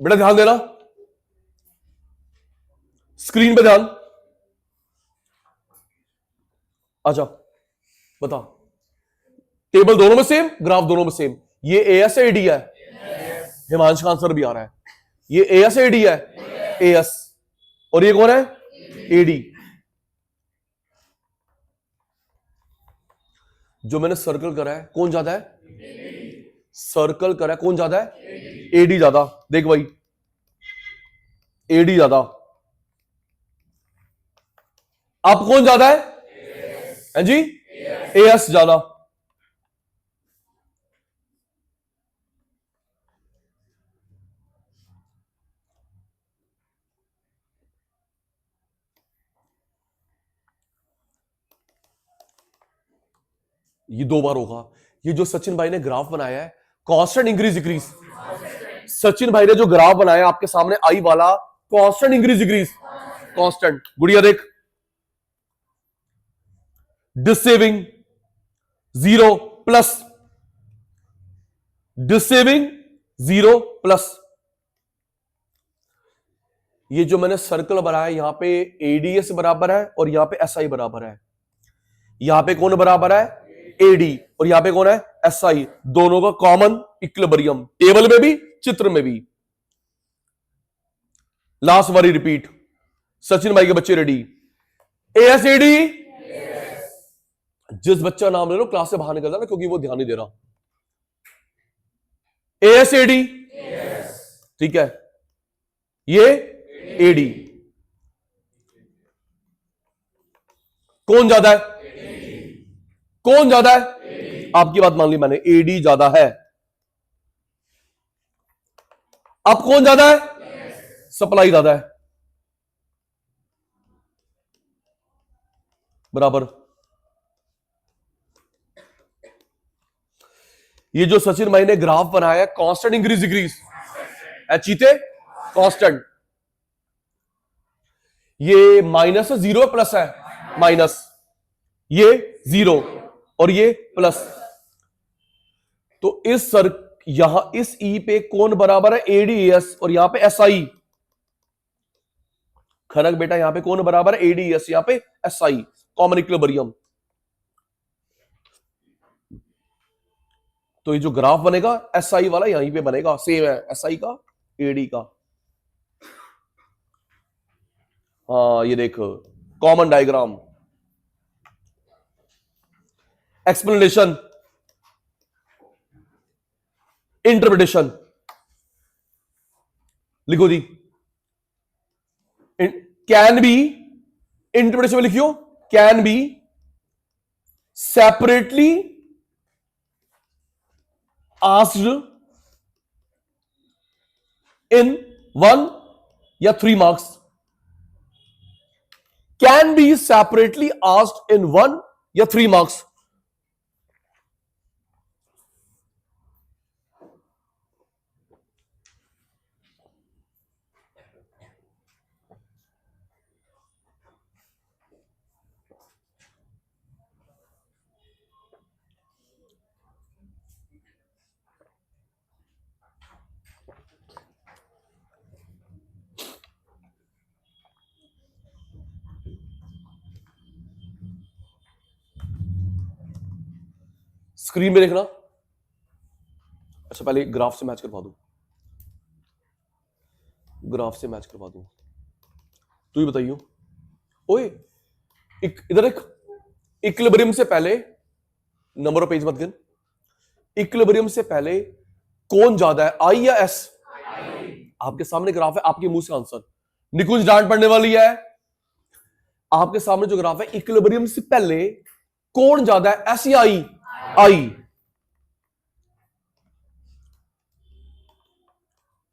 A: बेटा ध्यान देना, स्क्रीन पे ध्यान। अच्छा बता, टेबल दोनों में सेम, ग्राफ दोनों में सेम। ये एएस है, एडी है? हिमांश का आंसर भी आ रहा है। ये एएस है, एडी है? एएस। और ये कौन है? एडी। जो मैंने सर्कल करा है, कौन ज्यादा है? सर्कल करा है, कौन ज्यादा है? एडी ज्यादा। देख भाई, एडी ज्यादा। अब कौन ज्यादा है जी? एएस ज्यादा। ये दो बार होगा। ये जो सचिन भाई ने ग्राफ बनाया है, कांस्टेंट इंक्रीज डिक्रीज। सचिन भाई ने जो ग्राफ बनाया आपके सामने, आई वाला, कांस्टेंट इंक्रीज डिक्रीज, कांस्टेंट। गुड़िया देख, डिसेविंग 0 प्लस, डिसेविंग 0 प्लस। ये जो मैंने सर्कल बनाया, यहां पे एडीएस बराबर है और यहां पे एसआई बराबर है। यहां पे कौन बराबर है? एडी। और यहां पे कौन है? एसआई। दोनों का कॉमन इक्विलिब्रियम, टेबल में भी, चित्र में भी। लास्ट बारी रिपीट, सचिन भाई के बच्चे रेडी? एएसएडी। जिस बच्चा नाम ले लो क्लास से बाहर निकल जाना, क्योंकि वो ध्यान नहीं दे रहा। एएसएडी, ठीक है। ये एडी, कौन ज्यादा है? कौन ज्यादा है? आपकी बात मान ली मैंने, एडी ज्यादा है। अब कौन ज्यादा है? सप्लाई ज्यादा है, बराबर। ये जो सचिन भाई ने ग्राफ बनाया है, कांस्टेंट इंक्रीज डिक्रीज है, चीते कांस्टेंट। ये माइनस है, 0 प्लस है, माइनस। ये 0 और ये प्लस। तो इस यहां इस ई पे कौन बराबर है? एडीएस। और यहां पे एसआई। खनक बेटा, यहां पे कौन बराबर है? एडीएस, यहां पे एसआई, कॉमन इक्विलिब्रियम। तो ये जो ग्राफ बनेगा एसआई वाला, यहीं पे बनेगा, सेम है एसआई का, एडी का। हाँ ये देख, कॉमन डायग्राम। एक्सप्लेनेशन, इंटरप्रिटेशन लिखो दी। कैन बी, इंटरप्रिटेशन में लिखियो, can be separately asked in 1 या 3 marks. Can be separately asked in 1 या 3 मार्क्स। स्क्रीन में देखना। अच्छा पहले ग्राफ से मैच करवा दूं, ग्राफ से मैच करवा दूं। तू ही बताइयो। ओए इधर एक इक्विलिब्रियम से पहले, नंबर ऑफ पेज मत गिन, इक्विलिब्रियम से पहले कौन ज्यादा है, आई या एस? आपके सामने ग्राफ है, आपके मुंह से आंसर। निकुंज डांट पड़ने वाली है। आपके सामने जो ग्राफ है, इक्विलिब्रियम से पहले कौन ज्यादा है, एस या आई? आई।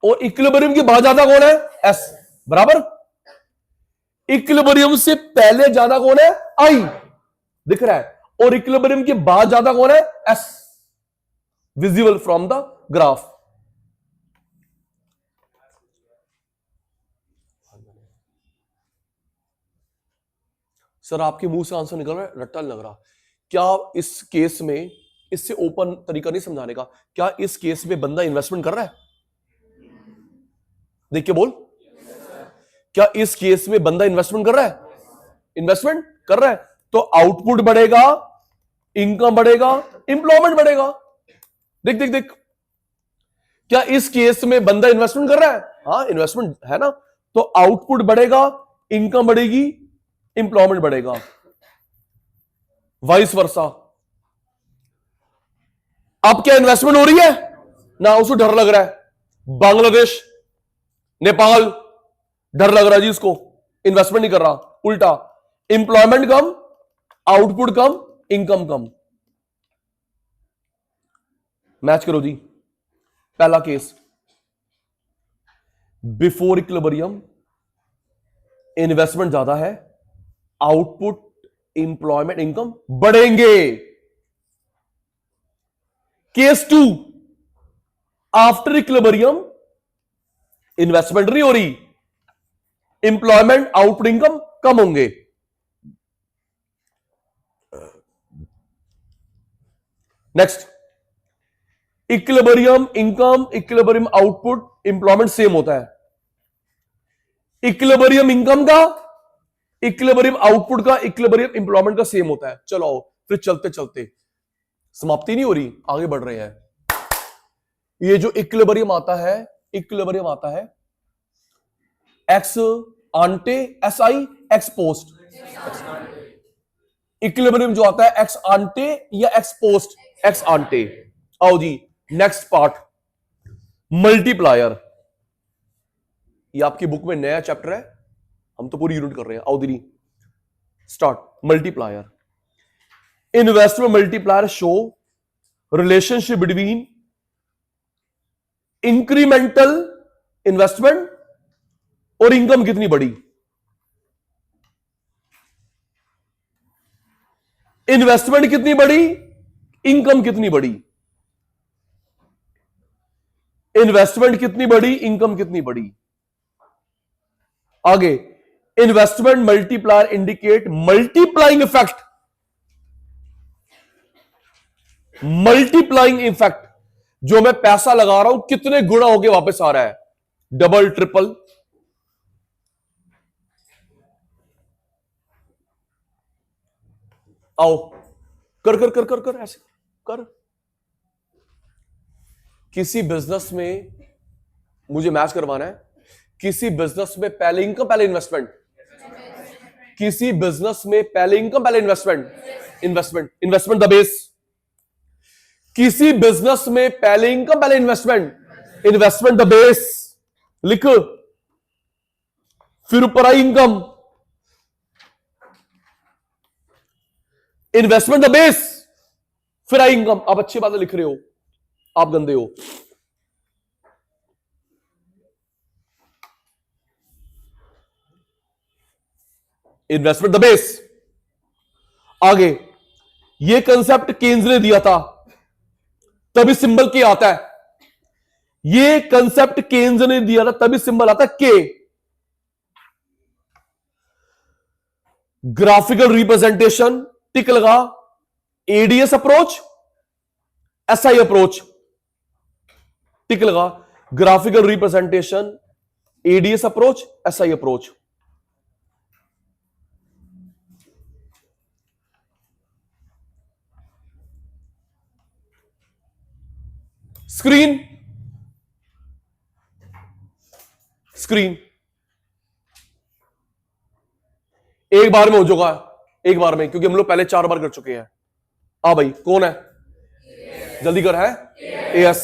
A: और इक्विलिब्रियम के बाद ज्यादा कौन है, एस। बराबर। इक्विलिब्रियम से पहले ज्यादा कौन है, आई, दिख रहा है। और इक्विलिब्रियम के बाद ज्यादा कौन है, S, visible from the graph. Sir आपके मुंह से आंसर निकल रहा है, रट्टा लग रहा। क्या इस केस में, इससे ओपन तरीका नहीं समझाने का, क्या इस केस में बंदा इन्वेस्टमेंट कर रहा है? देख के बोल। क्या इस केस में बंदा इन्वेस्टमेंट कर रहा है? इन्वेस्टमेंट कर रहा है, तो आउटपुट बढ़ेगा, इनकम बढ़ेगा, इंप्लॉयमेंट बढ़ेगा। देख देख देख, क्या इस केस में बंदा इन्वेस्टमेंट कर रहा है? हाँ इन्वेस्टमेंट है ना, तो आउटपुट बढ़ेगा, इनकम बढ़ेगी, इंप्लॉयमेंट बढ़ेगा। Vice versa. अब क्या इन्वेस्टमेंट हो रही है ना, उसको डर लग रहा है। बांग्लादेश, नेपाल, डर लग रहा है जी इसको, इन्वेस्टमेंट नहीं कर रहा। उल्टा, इंप्लॉयमेंट कम, आउटपुट कम, इनकम कम। मैच करो जी। पहला केस, बिफोर इक्विलिब्रियम इन्वेस्टमेंट ज्यादा है, आउटपुट, इंप्लॉयमेंट, इनकम बढ़ेंगे। केस 2, आफ्टर इक्विलिब्रियम इन्वेस्टमेंट नहीं हो रही, इंप्लॉयमेंट, आउटपुट, इनकम कम होंगे। Next, equilibrium income, equilibrium output, employment same होता है। इक्विलिब्रियम इनकम का, इक्विलिब्रियम आउटपुट का, इक्विलिब्रियम इंप्लॉयमेंट का सेम होता है। चलो आओ फिर चलते चलते, समाप्ति नहीं हो रही, आगे बढ़ रहे हैं। ये जो इक्विलिब्रियम आता है, इक्विलिब्रियम आता है ex ante, S I, ex post. Equilibrium जो आता है एक्स आंटे या एक्स पोस्ट, एक्स आंटे। आओ जी नेक्स्ट पार्ट, मल्टीप्लायर। ये आपकी बुक में नया चैप्टर है, हम तो पूरी यूनिट कर रहे हैं। आओ दीदी start. Multiplier. Investment multiplier show relationship between incremental investment और इनकम कितनी बड़ी। इन्वेस्टमेंट कितनी बड़ी, इनकम कितनी बड़ी। इन्वेस्टमेंट कितनी बड़ी, इनकम कितनी बड़ी। आगे, investment multiplier indicate multiplying effect. Multiplying effect, जो मैं पैसा लगा रहा हूं कितने गुना होके वापस आ रहा है, डबल, ट्रिपल। आओ कर कर कर कर कर ऐसे कर। किसी बिजनेस में मुझे मैच करवाना है, किसी बिजनेस में पहले इनकम पहले इन्वेस्टमेंट, किसी बिजनेस में पहले इनकम पहले इन्वेस्टमेंट, इन्वेस्टमेंट द बेस। किसी बिजनेस में पहले इनकम पहले इन्वेस्टमेंट, इन्वेस्टमेंट द बेस। लिख, फिर ऊपर आई इनकम, इन्वेस्टमेंट द बेस, फिर आई इनकम। आप अच्छी बातें लिख रहे हो, आप गंदे हो। Investment the base. आगे, ये कंसेप्ट केन्स ने दिया था, तभी सिंबल के आता है। ये कंसेप्ट केन्स ने दिया था, तभी सिंबल आता है के। ग्राफिकल रिप्रेजेंटेशन, टिक लगा। एडीएस अप्रोच, एसआई अप्रोच, टिक लगा। Graphical representation, ADS approach, SI approach. Screen, screen एक बार में हो चुका है, एक बार में, क्योंकि हम लोग पहले 4 बार कर चुके हैं। हाँ भाई, कौन है? जल्दी कर, है एस,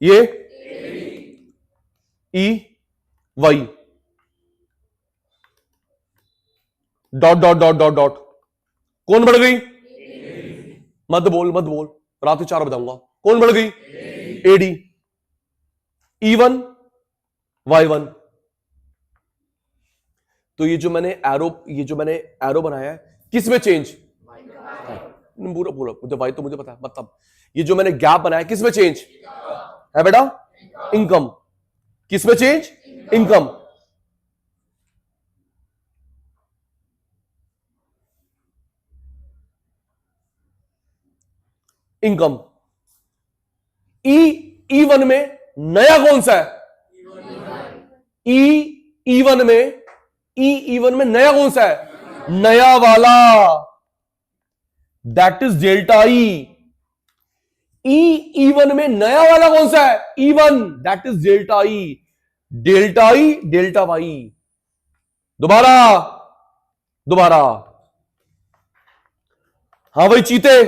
A: ये E Y, dot dot dot dot dot, कौन बढ़ गई? मत बोल मत बोल, रात के 4 बताऊंगा। कौन बढ़ गई? AD, E1 Y1। तो ये जो मैंने एरो बनाया है, किस में चेंज? पूरा पूरा मुझे वाई तो मुझे पता है, मतलब ये जो मैंने गैप बनाया किस में चेंज है बेटा? इनकम। किस में चेंज? इनकम। इनकम। E1 में नया कौन सा है? E1 में नया कौन सा है? नया वाला, that is delta E. E1 में नया वाला कौन सा है? E1, that is delta E. Delta E delta Y. दोबारा दोबारा। हाँ भाई चीते,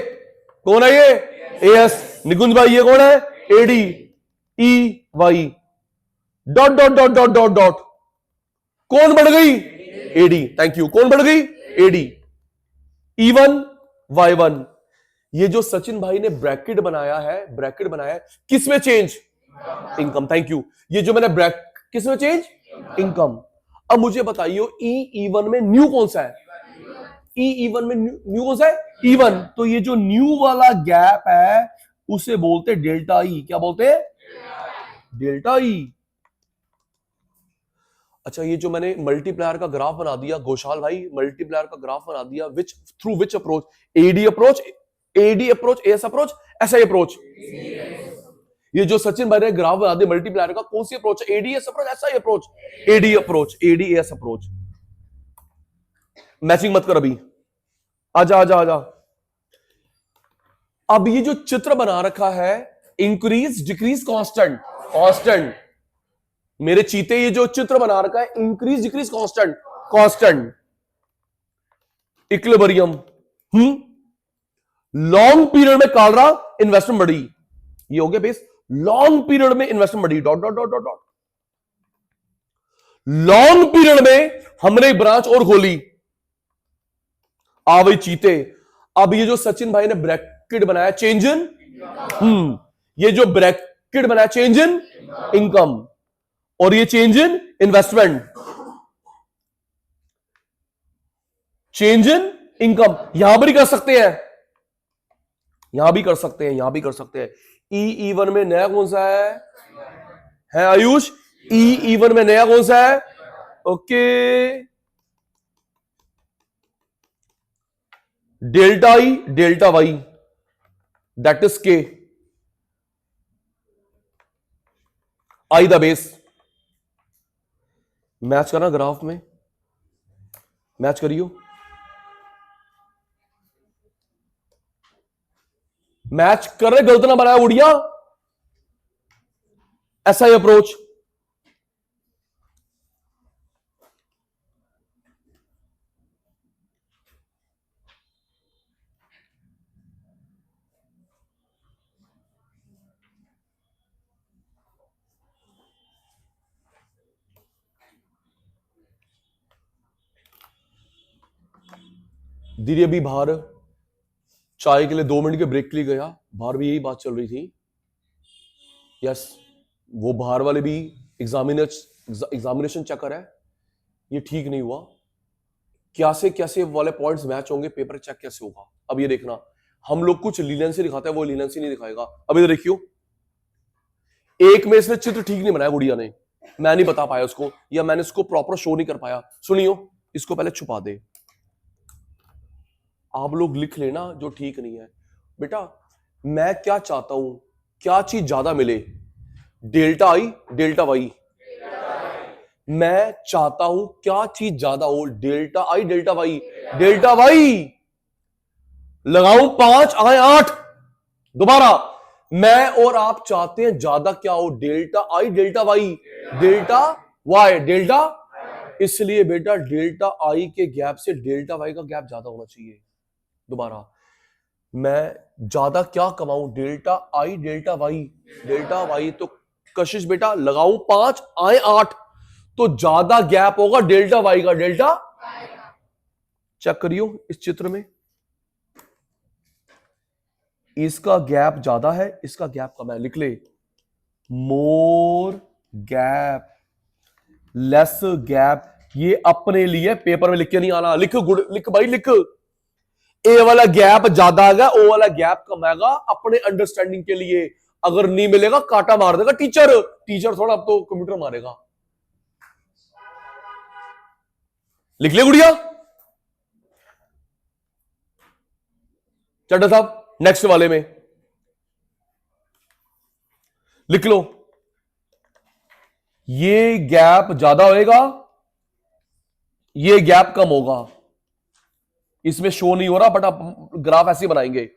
A: कौन है ये? एएस। निकुंज भाई ये कौन है? AD, E Y, dot dot dot dot dot dot. कौन बढ़ गई? एडी। Thank you. कौन बढ़ गई? एडी। E1 Y1। ये जो सचिन भाई ने ब्रैकेट बनाया है किस में चेंज? इनकम। Thank you. ये जो मैंने किस में चेंज? इनकम। अब मुझे बताइए E1 में न्यू कौन सा है? E1 में न्यू कौन सा है? E1। तो ये जो न्यू वाला गैप है उसे बोलते डेल्टा ई। क्या बोलते हैं? Delta E. अच्छा, ये जो मैंने मल्टीप्लायर का ग्राफ बना दिया घोषाल भाई, मल्टीप्लायर का ग्राफ बना दिया, which through which approach? AD approach, S approach, SI approach. ये जो सचिन भाई ने ग्राफ बना दिया मल्टीप्लायर का, कौन सी approach? ADS approach, SI approach? AD approach, ADS approach. Matching मत कर अभी, आजा आजा आजा। अब ये जो चित्र बना रखा है इंक्रीज डिक्रीज कांस्टेंट, कांस्टेंट मेरे चीते, ये जो चित्र बना रखा है increase decrease constant, constant equilibrium. Long period में काल रहा इन्वेस्टमेंट बढ़ी, ये हो गया बेस। लॉन्ग पीरियड में इन्वेस्टमेंट बढ़ी, dot dot dot dot dot. Long period में हमने एक ब्रांच और खोली, आ भाई चीते। अब ये जो सचिन भाई ने ब्रैकेट बनाया चेंज इन, ये जो ब्रैकेट बनाया चेंज इन इनकम, और ये change in investment, change in income. यहां पर ही कर सकते हैं, यहां भी कर सकते हैं, यहां भी कर सकते हैं। E1 में नया कौन सा है आयुष? E1 में नया कौन सा है? Okay, delta E delta Y, that is K I the base. Match करना ग्राफ में, मैच करियो, मैच कर रहे, गलत ना बनाया उड़िया। ऐसा ही अप्रोच। दीदी अभी बाहर चाय के लिए 2 मिनट के ब्रेक के लिए गया, बाहर भी यही बात चल रही थी। यस, वो बाहर वाले भी एग्जामिनेशन चक्कर है, ये ठीक नहीं हुआ। कैसे कैसे वाले पॉइंट्स मैच होंगे, पेपर चेक कैसे होगा। अब ये देखना, हम लोग कुछ लीलेंसी दिखाते हैं, वो लीलेंसी नहीं दिखाएगा। अब इधर देखियो, एक में इसने चित्र ठीक नहीं बनाया गुड़िया ने, मैं नहीं बता पाया उसको, या मैंने उसको प्रॉपर शो नहीं कर पाया। सुनियो, इसको पहले छुपा दे, आप लोग लिख लेना जो ठीक नहीं है। बेटा मैं क्या चाहता हूं, क्या चीज ज्यादा मिले? Delta I delta Y. मैं चाहता हूं क्या चीज ज्यादा हो? Delta I delta Y, delta Y. लगाऊं 5 आए 8। दोबारा, मैं और आप चाहते हैं ज्यादा क्या हो, delta I delta Y, delta Y delta, इसलिए बेटा डेल्टा आई के गैप से डेल्टा वाई का गैप ज्यादा होना चाहिए। दोबारा, मैं ज्यादा क्या कमाऊं, delta I delta Y, delta Y तो कशिश बेटा लगाऊं 5 आए 8, तो ज्यादा गैप होगा डेल्टा वाई का, डेल्टा चेक करियो इस चित्र में, इसका गैप ज्यादा है, इसका गैप कम है, लिख ले मोर गैप लेस गैप, ये अपने लिए पेपर में लिख के नहीं आना, लिख गुड, लिख भाई लिख, ए वाला गैप ज्यादा आएगा, ओ वाला गैप कम आएगा, अपने अंडरस्टैंडिंग के लिए, अगर नहीं मिलेगा काटा मार देगा टीचर, टीचर थोड़ा अब तो कंप्यूटर मारेगा, लिख ले गुड़िया। चड्डा साहब नेक्स्ट वाले में लिख लो, ये गैप ज्यादा होएगा, ये गैप कम होगा, इसमें शो नहीं हो रहा बट आप ग्राफ ऐसे बनाएंगे,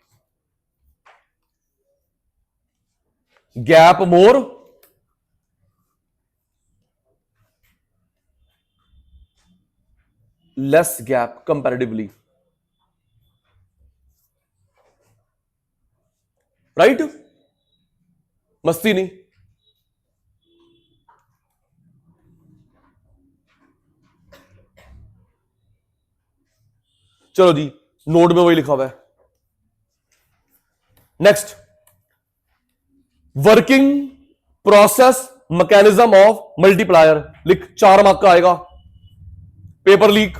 A: gap more less gap comparatively, right, मस्ती नहीं। चलो जी, नोट में वही लिखा हुआ है। Next, working process mechanism of multiplier, लिख 4 मार्क का आएगा। पेपर लीक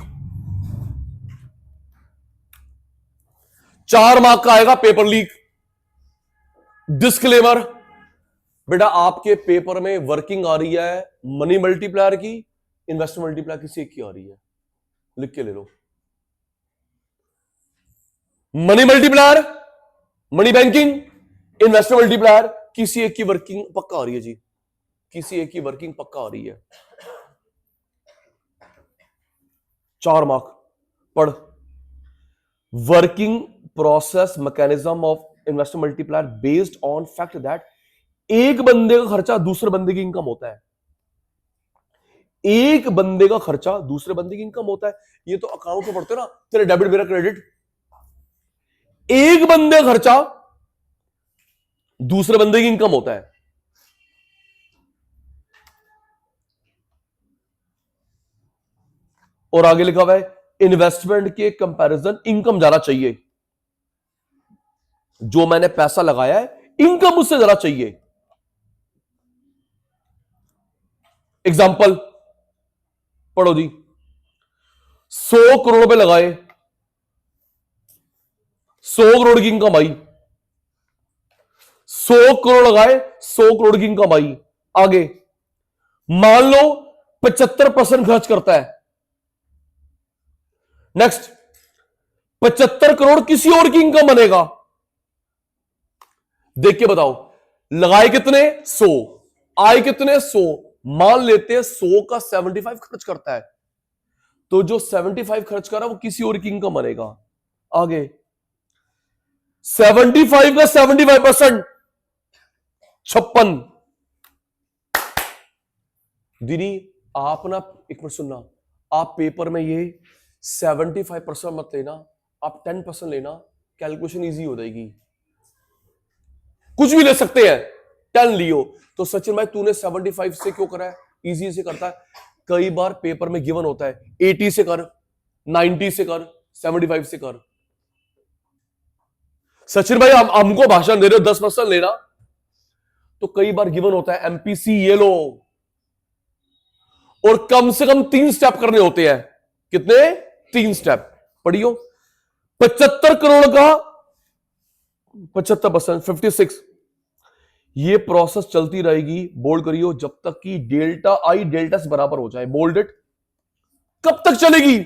A: 4 मार्क का आएगा, पेपर लीक। डिस्क्लेमर, बेटा आपके पेपर में वर्किंग आ रही है मनी मल्टीप्लायर की, इन्वेस्टमेंट मल्टीप्लायर किसी एक की आ रही है, लिख के ले लो। Money multiplier, money banking, investment multiplier, किसी एक की वर्किंग पक्का आ रही है जी, किसी एक की वर्किंग पक्का आ रही है। 4 मार्क पढ़, working process mechanism of investment multiplier based on fact that एक बंदे का खर्चा दूसरे बंदे की इनकम होता है, एक बंदे का खर्चा दूसरे बंदे की इनकम होता है। ये तो अकाउंट में पढ़ते हो ना, तेरे डेबिट मेरा क्रेडिट, एक बंदे का खर्चा दूसरे बंदे की इनकम होता है। और आगे लिखा हुआ है इन्वेस्टमेंट के कंपैरिजन इनकम ज्यादा चाहिए, जो मैंने पैसा लगाया है इनकम उससे ज्यादा चाहिए। एग्जाम्पल पढ़ो जी, 100 करोड़ रुपए लगाए, 100 करोड़ की इनकम आई, 100 करोड़ लगाए, 100 करोड़ की इनकम आई। आगे मान लो 75% खर्च करता है। नेक्स्ट, 75 करोड़ किसी और की इनकम बनेगा, देख के बताओ, लगाए कितने 100, आए कितने 100, मान लेते हैं 100 का 75 खर्च करता है, तो जो 75 खर्च कर रहा है वो किसी और की इनकम बनेगा। आगे 75 का 75%, 56। दीदी आप ना एक मिनट सुनना, आप पेपर में ये 75% मत लेना, आप 10% लेना, कैलकुलेशन इजी हो जाएगी। कुछ भी ले सकते हैं, 10 लियो। तो सचिन भाई तूने 75 से क्यों करा है, इजी से करता है। कई बार पेपर में गिवन होता है 80 से कर, 90 से कर, 75 से कर। सचिन भाई हमको भाषण दे रहे हो 10% लेना, तो कई बार गिवन होता है एमपीसी ये लो, और कम से कम 3 स्टेप करने होते हैं। कितने? 3 स्टेप। पढ़ियो, 75 करोड़ का 75%, 56। ये प्रोसेस चलती रहेगी, बोल्ड करियो, जब तक कि डेल्टा आई डेल्टा से बराबर हो जाए। बोल्डेड, कब तक चलेगी?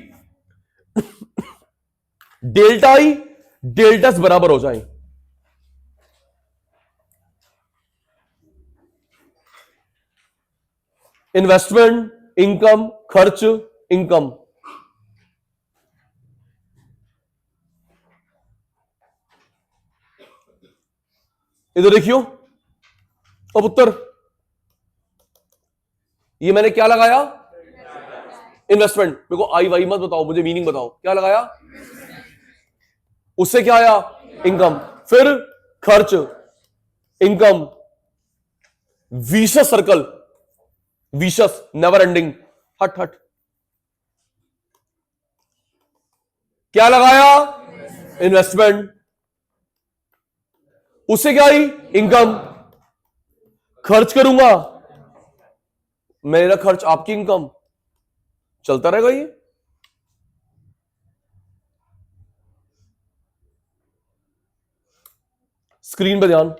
A: डेल्टा आई डेल्टा से बराबर हो जाए। इन्वेस्टमेंट, इनकम, खर्च, इनकम। इधर देखियो, अब उत्तर, ये मैंने क्या लगाया? इन्वेस्टमेंट। मेरे को आई वाई मत बताओ, मुझे मीनिंग बताओ, क्या लगाया? उससे क्या आया? इनकम। फिर खर्च, income, wishes circle, wishes never ending. हट हट, क्या लगाया? इन्वेस्टमेंट। उससे क्या आई? इनकम। खर्च करूंगा, मेरा खर्च आपकी इनकम, चलता रहेगा ये। स्क्रीन पे ध्यान,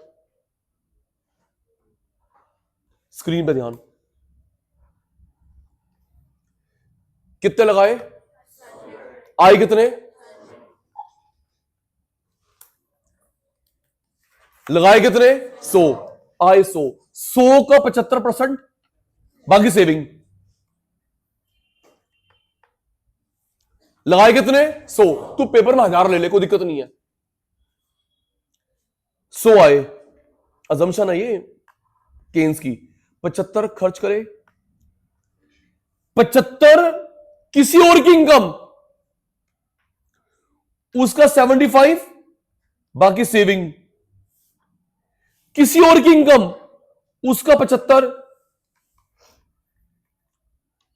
A: स्क्रीन पे ध्यान। कितने लगाए? आए कितने? लगाए कितने? 100। आए 100, 100 का 75%, बाकी सेविंग। लगाए कितने? 100। तू पेपर में 1000 ले ले, कोई दिक्कत नहीं है। 100 आए, अजम्पशन है ये केन्स की। 75 खर्च करे, 75 किसी और की इनकम, उसका 75 बाकी सेविंग। किसी और की इनकम, उसका 75।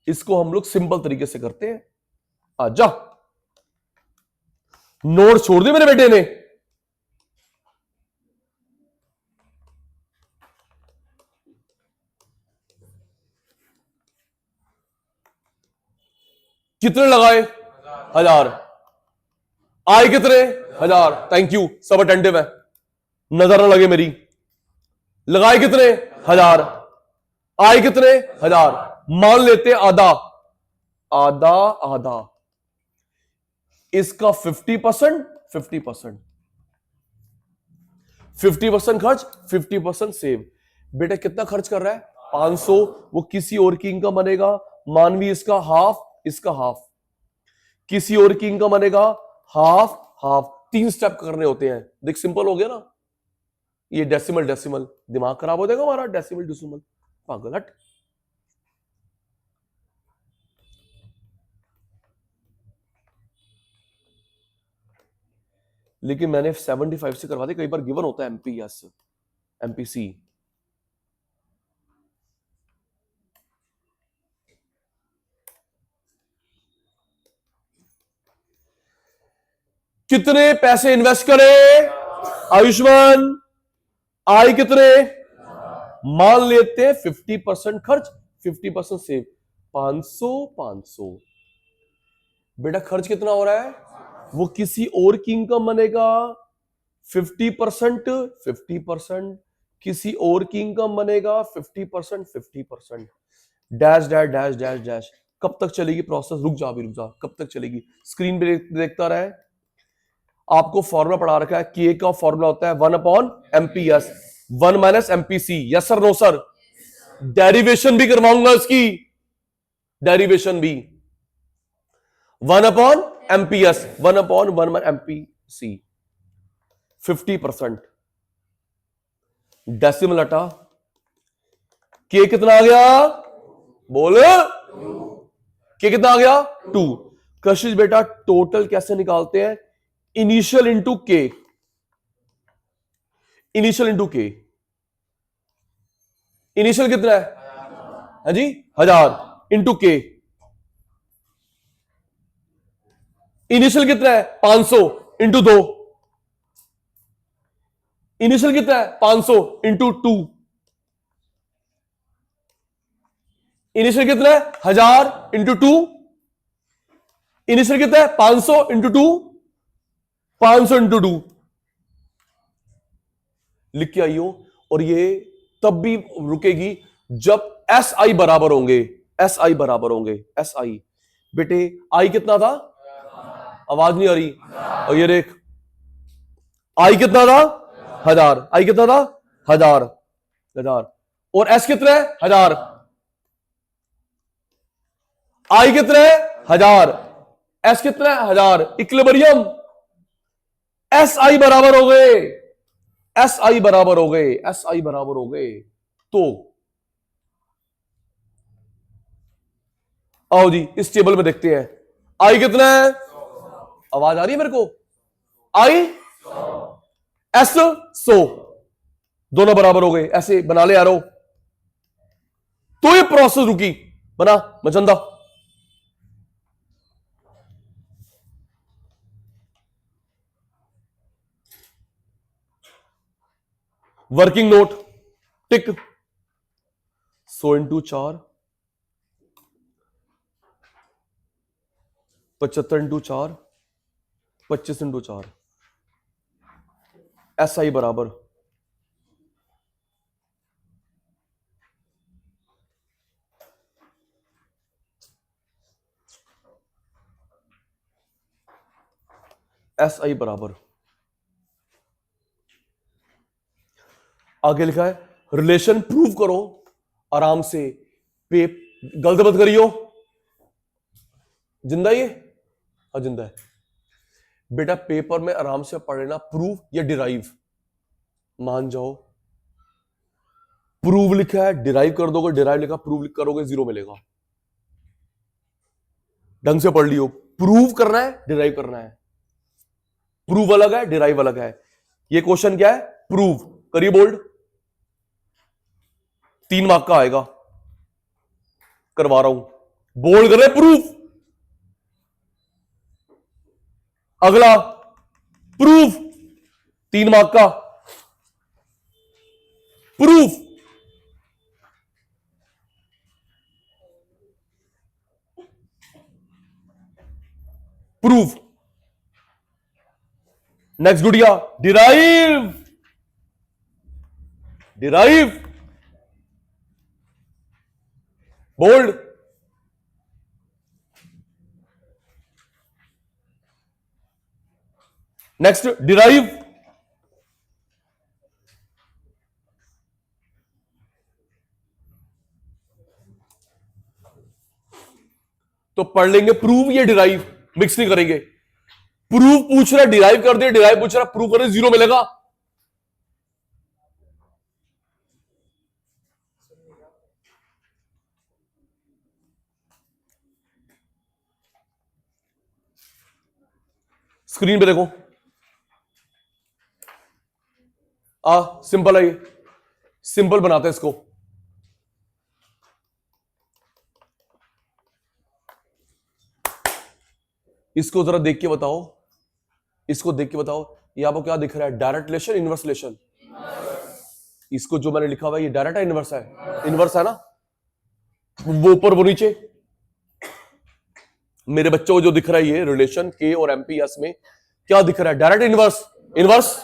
A: इसको हम लोग सिंपल तरीके से करते हैं। आजा, नोट छोड़ दे मेरे बेटे ने। कितने लगाए? 1000। आए कितने? 1000। थैंक यू, सब अटेंटिव है, नजर ना लगे मेरी। लगाए कितने? 1000। आए कितने? 1000। मान लेते आधा, आधा आधा, इसका 50%, 50%, 50% खर्च, 50% सेव। बेटा कितना खर्च कर रहा है? 500। वो किसी और की इनकम बनेगा, मानवी इसका हाफ, इसका हाफ। किसी और की इनकम बनेगा, हाफ हाफ। 3 स्टेप करने होते हैं, देख सिंपल हो गया ना। ये डेसिमल डेसिमल, दिमाग खराब हो जाएगा हमारा, डेसिमल डेसिमल, पागल हट। लेकिन मैंने 75 से करवा दी, कई बार गिवन होता है एमपीएस, एमपीसी। कितने पैसे इन्वेस्ट करें आयुष्मान? आए कितने? मान लेते हैं 50% खर्च, 50% सेव। 500 500। बेटा खर्च कितना हो रहा है? वो किसी और की इनकम बनेगा, 50%, 50%। किसी और की इनकम बनेगा 50%, 50%। Dash dash dash dash dash. कब तक चलेगी प्रोसेस? रुक जा, अभी रुक जा, कब तक चलेगी? स्क्रीन पे देखता रहे। आपको फॉर्मूला पढ़ा रखा है, के का फॉर्मूला होता है 1/MPS, 1 - MPC। Yes sir, no sir? Derivation भी करवाऊंगा इसकी, डेरिवेशन भी। 1/MPS, 1/1/MPC। 50%। डेसिमल हटा, के कितना आ गया? बोल, के कितना आ गया? 2। कशिश बेटा टोटल कैसे निकालते हैं? इनिशियल इंटू के, इनिशियल इंटू के। इनिशियल कितना है? हाँ जी, 1000 इंटू के। इनिशियल कितना है? 500 इंटू 2। इनिशियल कितना है? 500 इंटू 2। इनिशियल कितना है? 1000 इंटू 2। इनिशियल कितना है? 500 इंटू 2, 500 इंटू 2। लिख के आइयो। और ये तब भी रुकेगी जब एस आई बराबर होंगे, एस आई बराबर होंगे, एस आई। बेटे आई कितना था? आवाज नहीं आ रही। और ये देख, आई कितना था? 1000। आई कितना था? 1000, 1000। और एस कितना है? 1000। आई कितना है? 1000। एस कितना है? 1000। इक्विलिब्रियम, एस आई बराबर हो गए। एस आई बराबर हो गए, एस आई बराबर हो गए। तो आओ जी इस टेबल में देखते हैं आई कितना है। आवाज आ रही है मेरे को? आई एस 100 दोनों बराबर हो गए, ऐसे बना ले यारो। तो ये प्रोसेस रुकी, बना मचंदा। Working note tick 100 into 4 75 into 4 25 into 4 S I बराबर एस आई बराबर आगे लिखा है रिलेशन प्रूव करो आराम से। पे गलत मत करियो। जिंदा ये? हाँ जिंदा है बेटा। पेपर में आराम से पढ़ लेना प्रूव या डिराइव। मान जाओ प्रूव लिखा है डिराइव कर दोगे, डिराइव लिखा प्रूव करोगे 0 मिलेगा। ढंग से पढ़ लियो। प्रूव करना है डिराइव करना है। प्रूव अलग है डिराइव अलग है। ये क्वेश्चन क्या है? प्रूव। करिए बोल्ड। 3 मार्क का आएगा, करवा रहा हूं। बोल्ड कर रहे प्रूफ। अगला प्रूफ 3 मार्क का। Proof proof. Next Gudiya derive. Derive bold. Next derive. तो पढ़ लेंगे प्रूव या डिराइव, मिक्स नहीं करेंगे। प्रूव पूछ रहा डिराइव कर दे, डिराइव पूछ रहा प्रूव करे 0 मिलेगा। स्क्रीन पे देखो। सिंपल है ये, सिंपल बनाते हैं इसको। इसको जरा देख के बताओ, इसको देख के बताओ ये आपको क्या दिख रहा है? Direct relation inverse relation? इसको जो मैंने लिखा हुआ है ये डायरेक्ट है इनवर्स है? इनवर्स है ना। वो ऊपर वो नीचे। मेरे बच्चों को जो दिख रहा है ये रिलेशन के और एमपीएस में क्या दिख रहा है? Direct inverse. इनवर्स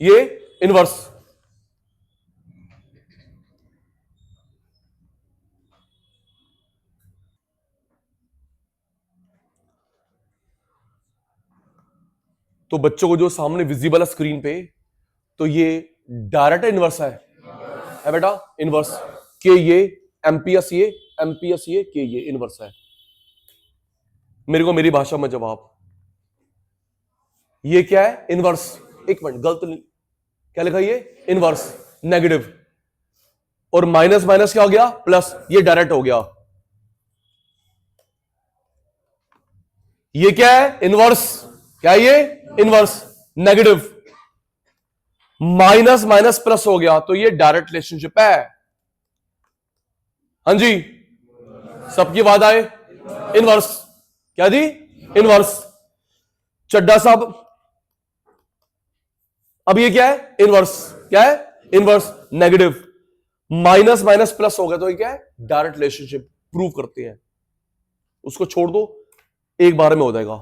A: ये इनवर्स। तो बच्चों को जो सामने विजिबल है स्क्रीन पे, तो ये डायरेक्ट इनवर्स है बेटा। इनवर्स के ये एमपीएस ये एमपीएस ये के ये इनवर्स है। मेरे को मेरी भाषा में जवाब। ये क्या है? इनवर्स। एक मिनट गलत क्या लिखा? ये इनवर्स नेगेटिव और माइनस माइनस क्या हो गया? प्लस। ये डायरेक्ट हो गया। ये क्या है? इनवर्स। क्या है ये? Inverse negative. Minus minus plus हो गया तो ये डायरेक्ट रिलेशनशिप है। हाँ जी सबकी बात आए। इनवर्स क्या जी? इनवर्स। चड्डा साहब अब ये क्या है? इनवर्स। क्या है? Inverse negative. Minus minus plus हो गया तो ये क्या है? Direct relationship. प्रूव करते हैं। उसको छोड़ दो, एक बार में हो जाएगा।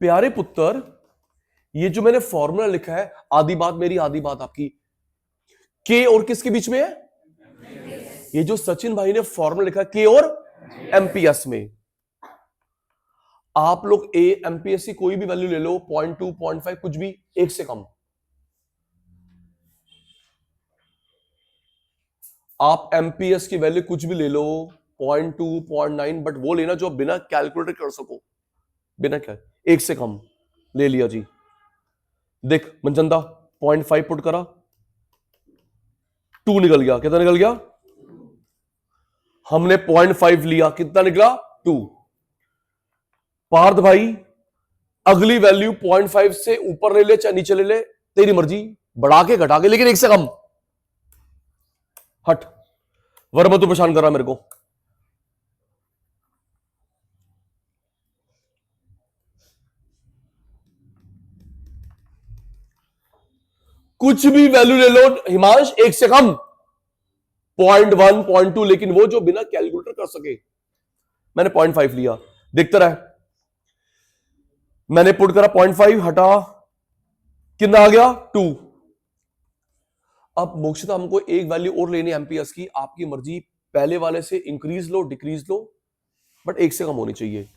A: प्यारे पुत्र ये जो मैंने फॉर्मूला लिखा है, आधी बात मेरी आधी बात आपकी, के और किसके बीच में है? ये जो सचिन भाई ने फॉर्मूला लिखा के और एमपीएस में, आप लोग ए एमपीएस की कोई भी वैल्यू ले लो, 0.2 0.5 कुछ भी, एक से कम। आप एमपीएस की वैल्यू कुछ भी ले लो, 0.2 0.9, बट वो लेना जो बिना कैलकुलेटर कर सको, बिना क्या, एक से कम ले लिया जी। देख मनचंदा 0.5 पुट करा, 2 निकल गया, कितना निकल गया? हमने 0.5 लिया, कितना निकला? 2। पार्थ भाई अगली वैल्यू 0.5 से ऊपर ले ले चाहे नीचे ले ले, तेरी मर्जी, बढ़ा के घटा के, लेकिन एक से कम। हट, वरना तू परेशान कर रहा मेरे को। कुछ भी वैल्यू ले लो हिमांश, एक से कम, 0.1 0.2, लेकिन वो जो बिना कैलकुलेटर कर सके। मैंने 0.5 लिया, देखता रहा, मैंने पुट करा 0.5, हटा, कितना आ गया? 2। अब मोक्षिता हमको एक वैल्यू और लेनी है एमपीएस की, आपकी मर्जी, पहले वाले से increase low decrease low, but एक से कम होनी चाहिए।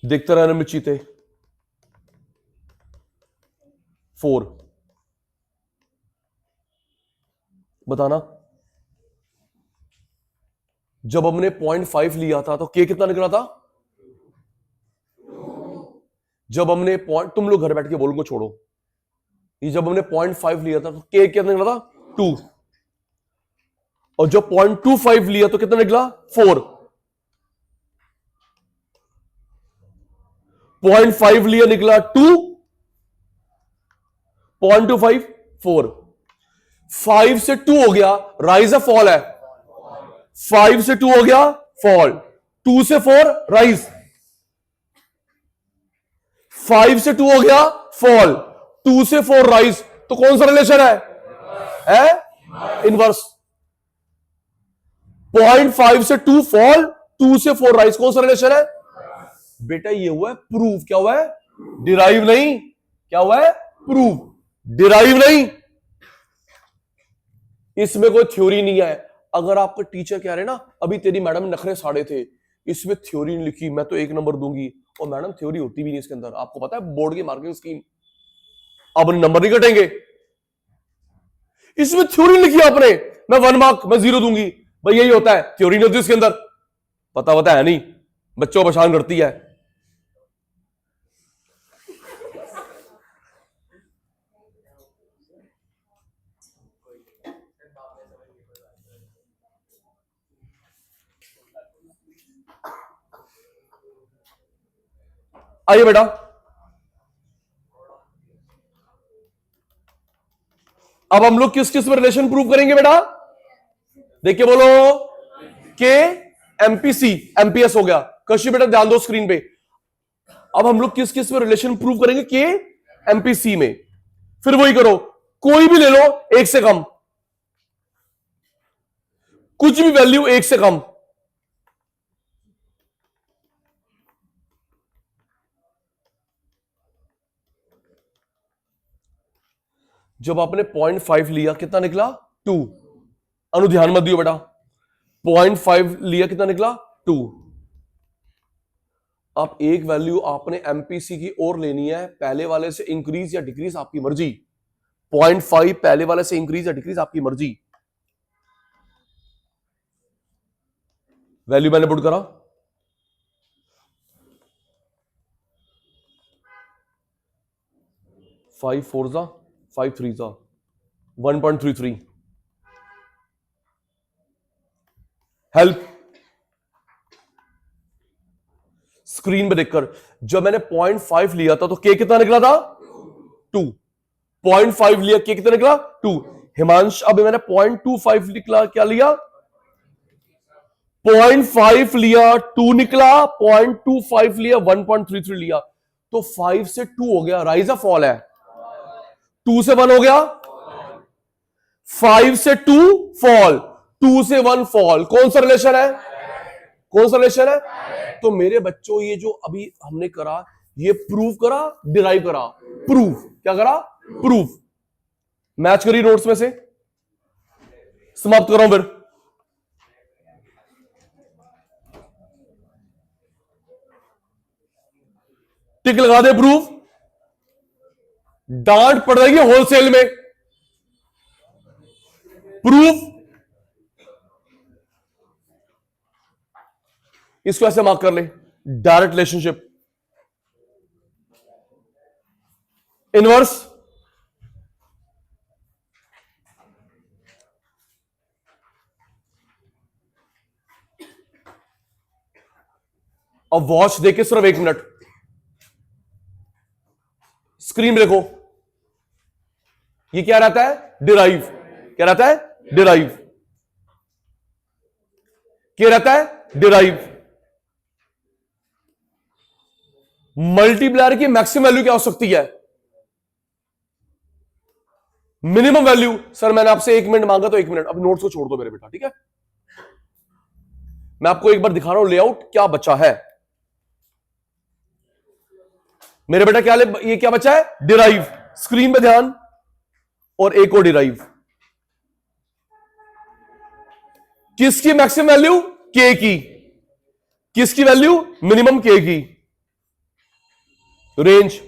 A: देखते रहना मिर्चीते। 4, बताना। जब हमने 0.5 लिया था तो के कितना निकला था? जब हमने तुम लोग घर बैठ के बोलूंगा छोड़ो, ये जब हमने 0.5 लिया था तो के कितना निकला था? 2। और जब 0.25 लिया तो कितना निकला? 4। 0.5 लिया निकला 2, 0.25 4। 5 से 2 हो गया, राइज है फॉल है? 5 से 2 हो गया फॉल, 2 से 4 राइज, 5 से 2 हो गया फॉल, 2 से 4 राइज, तो कौन सा रिलेशन है? इनवर्स। 0.5 से 2 फॉल, 2 से 4 राइज, कौन सा रिलेशन है? बेटा ये हुआ है प्रूव। क्या हुआ है? डिराइव नहीं। क्या हुआ है? प्रूव, डिराइव नहीं। इसमें कोई थ्योरी नहीं है। अगर आपका टीचर कह रहे ना अभी तेरी मैडम नखरे साड़े थे, इसमें थ्योरी नहीं लिखी, मैं तो 1 नंबर दूंगी, और मैडम थ्योरी होती भी नहीं इसके अंदर, आपको पता है बोर्ड की मार्किंग स्कीम, अब नंबर नहीं कटेंगे। इसमें थ्योरी लिखी आपने, मैं 1 मार्क, मैं 0 दूंगी, भाई यही होता है, थ्योरी नहीं होती इसके अंदर, पता है नहीं, बच्चों को परेशान करती है। आइए बेटा, अब हम लोग किस किस में रिलेशन प्रूव करेंगे बेटा? देखिए बोलो, के एमपीसी, एमपीएस हो गया। कश्यप बेटा ध्यान दो स्क्रीन पे। अब हम लोग किस किस में रिलेशन प्रूव करेंगे? के एमपीसी में। फिर वही करो, कोई भी ले लो 1 से कम, कुछ भी वैल्यू 1 से कम। जब आपने 0.5 लिया कितना निकला? 2। अनु ध्यान मत दियो बेटा, 0.5 लिया कितना निकला? 2। अब एक वैल्यू आपने एमपीसी की और लेनी है, पहले वाले से इंक्रीज या डिक्रीज आपकी मर्जी। 0.5 पहले वाले से इंक्रीज या डिक्रीज आपकी मर्जी। वैल्यू मैंने पुट करा, फाइव 4 जा 5 3 जा 1.33। हेल्प, स्क्रीन पे देखकर, जब मैंने 0.5 लिया था तो के कितना निकला था? 2। 0.5 लिया, के कितना निकला? 2। हिमांश अब मैंने 0.25 निकला, क्या लिया? 0.5 लिया 2 निकला, 0.25 लिया 1.33 लिया, तो 5 से 2 हो गया, राइज या फॉल है? 2 से 1 हो गया, 5 से 2 फॉल, 2 से 1 फॉल, कौन सा रिलेशन है? कौन सा रिलेशन है? तो मेरे बच्चों ये जो अभी हमने करा, ये प्रूव करा, डिराइव करा, प्रूव, क्या करा? प्रूफ। मैच करिए नोट्स में से, समाप्त कर रहा हूं फिर। टिक लगा दे प्रूफ, डांट पड़ जाएगी होलसेल में। प्रूफ, इसको ऐसे मार्क कर ले, डायरेक्ट रिलेशनशिप, इनवर्स, अब वॉच देखे सिर्फ 1 मिनट, स्क्रीन देखो, ये क्या रहता है, डिराइव, क्या रहता है, डिराइव, क्या रहता है, डिराइव। मल्टीप्लायर की मैक्सिमम वैल्यू क्या हो सकती है, मिनिमम वैल्यू। सर मैंने आपसे 1 मिनट मांगा तो 1 मिनट, अब नोट्स को छोड़ दो मेरे बेटा, ठीक है। मैं आपको एक बार दिखा रहा हूं लेआउट क्या बचा है मेरे बेटा, क्या ये क्या बचा है, डिराइव, स्क्रीन पे ध्यान, और एक और डिराइव, किसकी मैक्सिमम वैल्यू, के की, किसकी वैल्यू, मिनिमम के की, रेंज।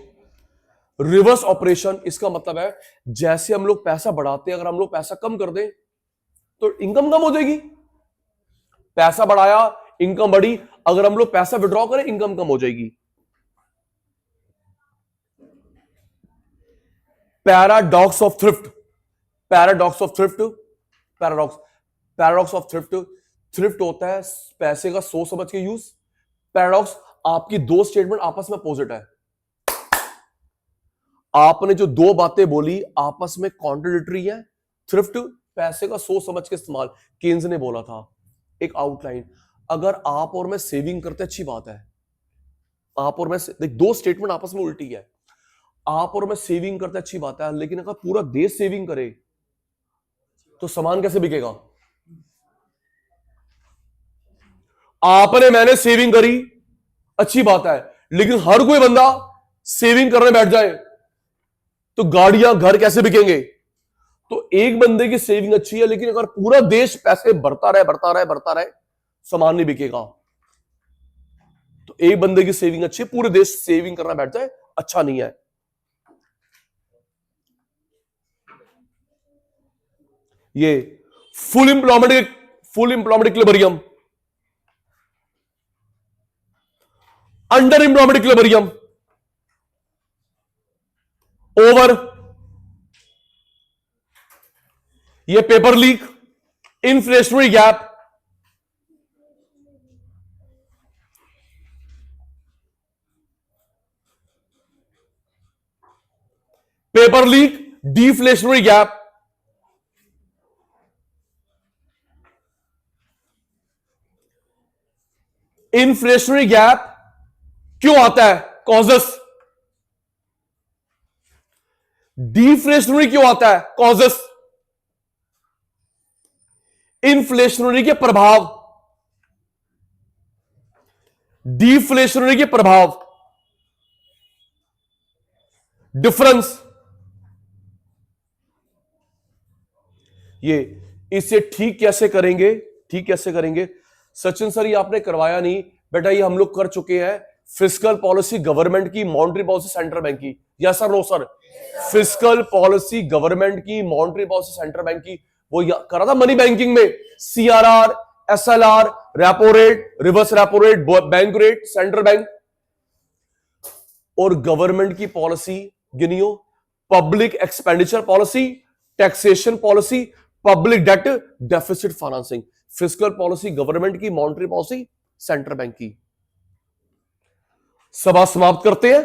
A: रिवर्स ऑपरेशन, इसका मतलब है जैसे हम लोग पैसा बढ़ाते हैं, अगर हम लोग पैसा कम कर दें तो इनकम कम हो जाएगी, पैसा बढ़ाया इनकम बढ़ी, अगर हम लोग पैसा विड्रॉ करें इनकम कम हो जाएगी। Paradox of thrift, paradox of thrift, paradox of thrift, thrift होता है पैसे का सोच समझ के यूज, पैराडॉक्स आपकी 2 स्टेटमेंट आपस में अपोजिट है, आपने जो 2 बातें बोली आपस में कॉन्ट्राडिक्टरी है। थ्रिफ्ट पैसे का सोच समझ के इस्तेमाल, केन्स ने बोला था, एक आउटलाइन, अगर आप और मैं सेविंग करते अच्छी बात है, आप और मैं देख 2 स्टेटमेंट आपस में उल्टी है, आप और मैं सेविंग करते अच्छी बात है, लेकिन अगर पूरा देश सेविंग करे तो सामान कैसे बिकेगा। आपने मैंने सेविंग करी अच्छी बात है, लेकिन हर कोई बंदा सेविंग करने बैठ जाए तो गाड़ियां घर कैसे बिकेंगे। तो एक बंदे की सेविंग अच्छी है, लेकिन अगर पूरा देश पैसे बढ़ता रहे सामान नहीं बिकेगा। तो एक बंदे की सेविंग अच्छी है, पूरे देश सेविंग करना बैठ जाए अच्छा नहीं है। ये full employment equilibrium, under employment equilibrium, over, ये paper leak, inflationary gap, paper leak, deflationary gap, inflationary gap क्यों आता है, कॉजेस, डिफ्लेशनरी क्यों आता है, कॉजेस, इन्फ्लेशनरी के प्रभाव, डिफ्लेशनरी के प्रभाव, डिफरेंस। ये इसे ठीक कैसे करेंगे, सचिन सर ये आपने करवाया नहीं बेटा, ये हम लोग कर चुके हैं। फिस्कल पॉलिसी गवर्नमेंट की, मॉनेटरी पॉलिसी सेंट्रल बैंक की, yes sir no sir, fiscal policy government की, मॉनेटरी पॉलिसी सेंट्रल बैंक की, वो करा था मनी बैंकिंग में, CRR, SLR, repo rate, reverse repo rate, bank rate, central bank. और गवर्नमेंट की पॉलिसी गिनियो, public expenditure policy, taxation policy, public debt, deficit financing. Fiscal policy government की, मॉनेटरी पॉलिसी सेंट्रल बैंक की। सभा समाप्त करते हैं।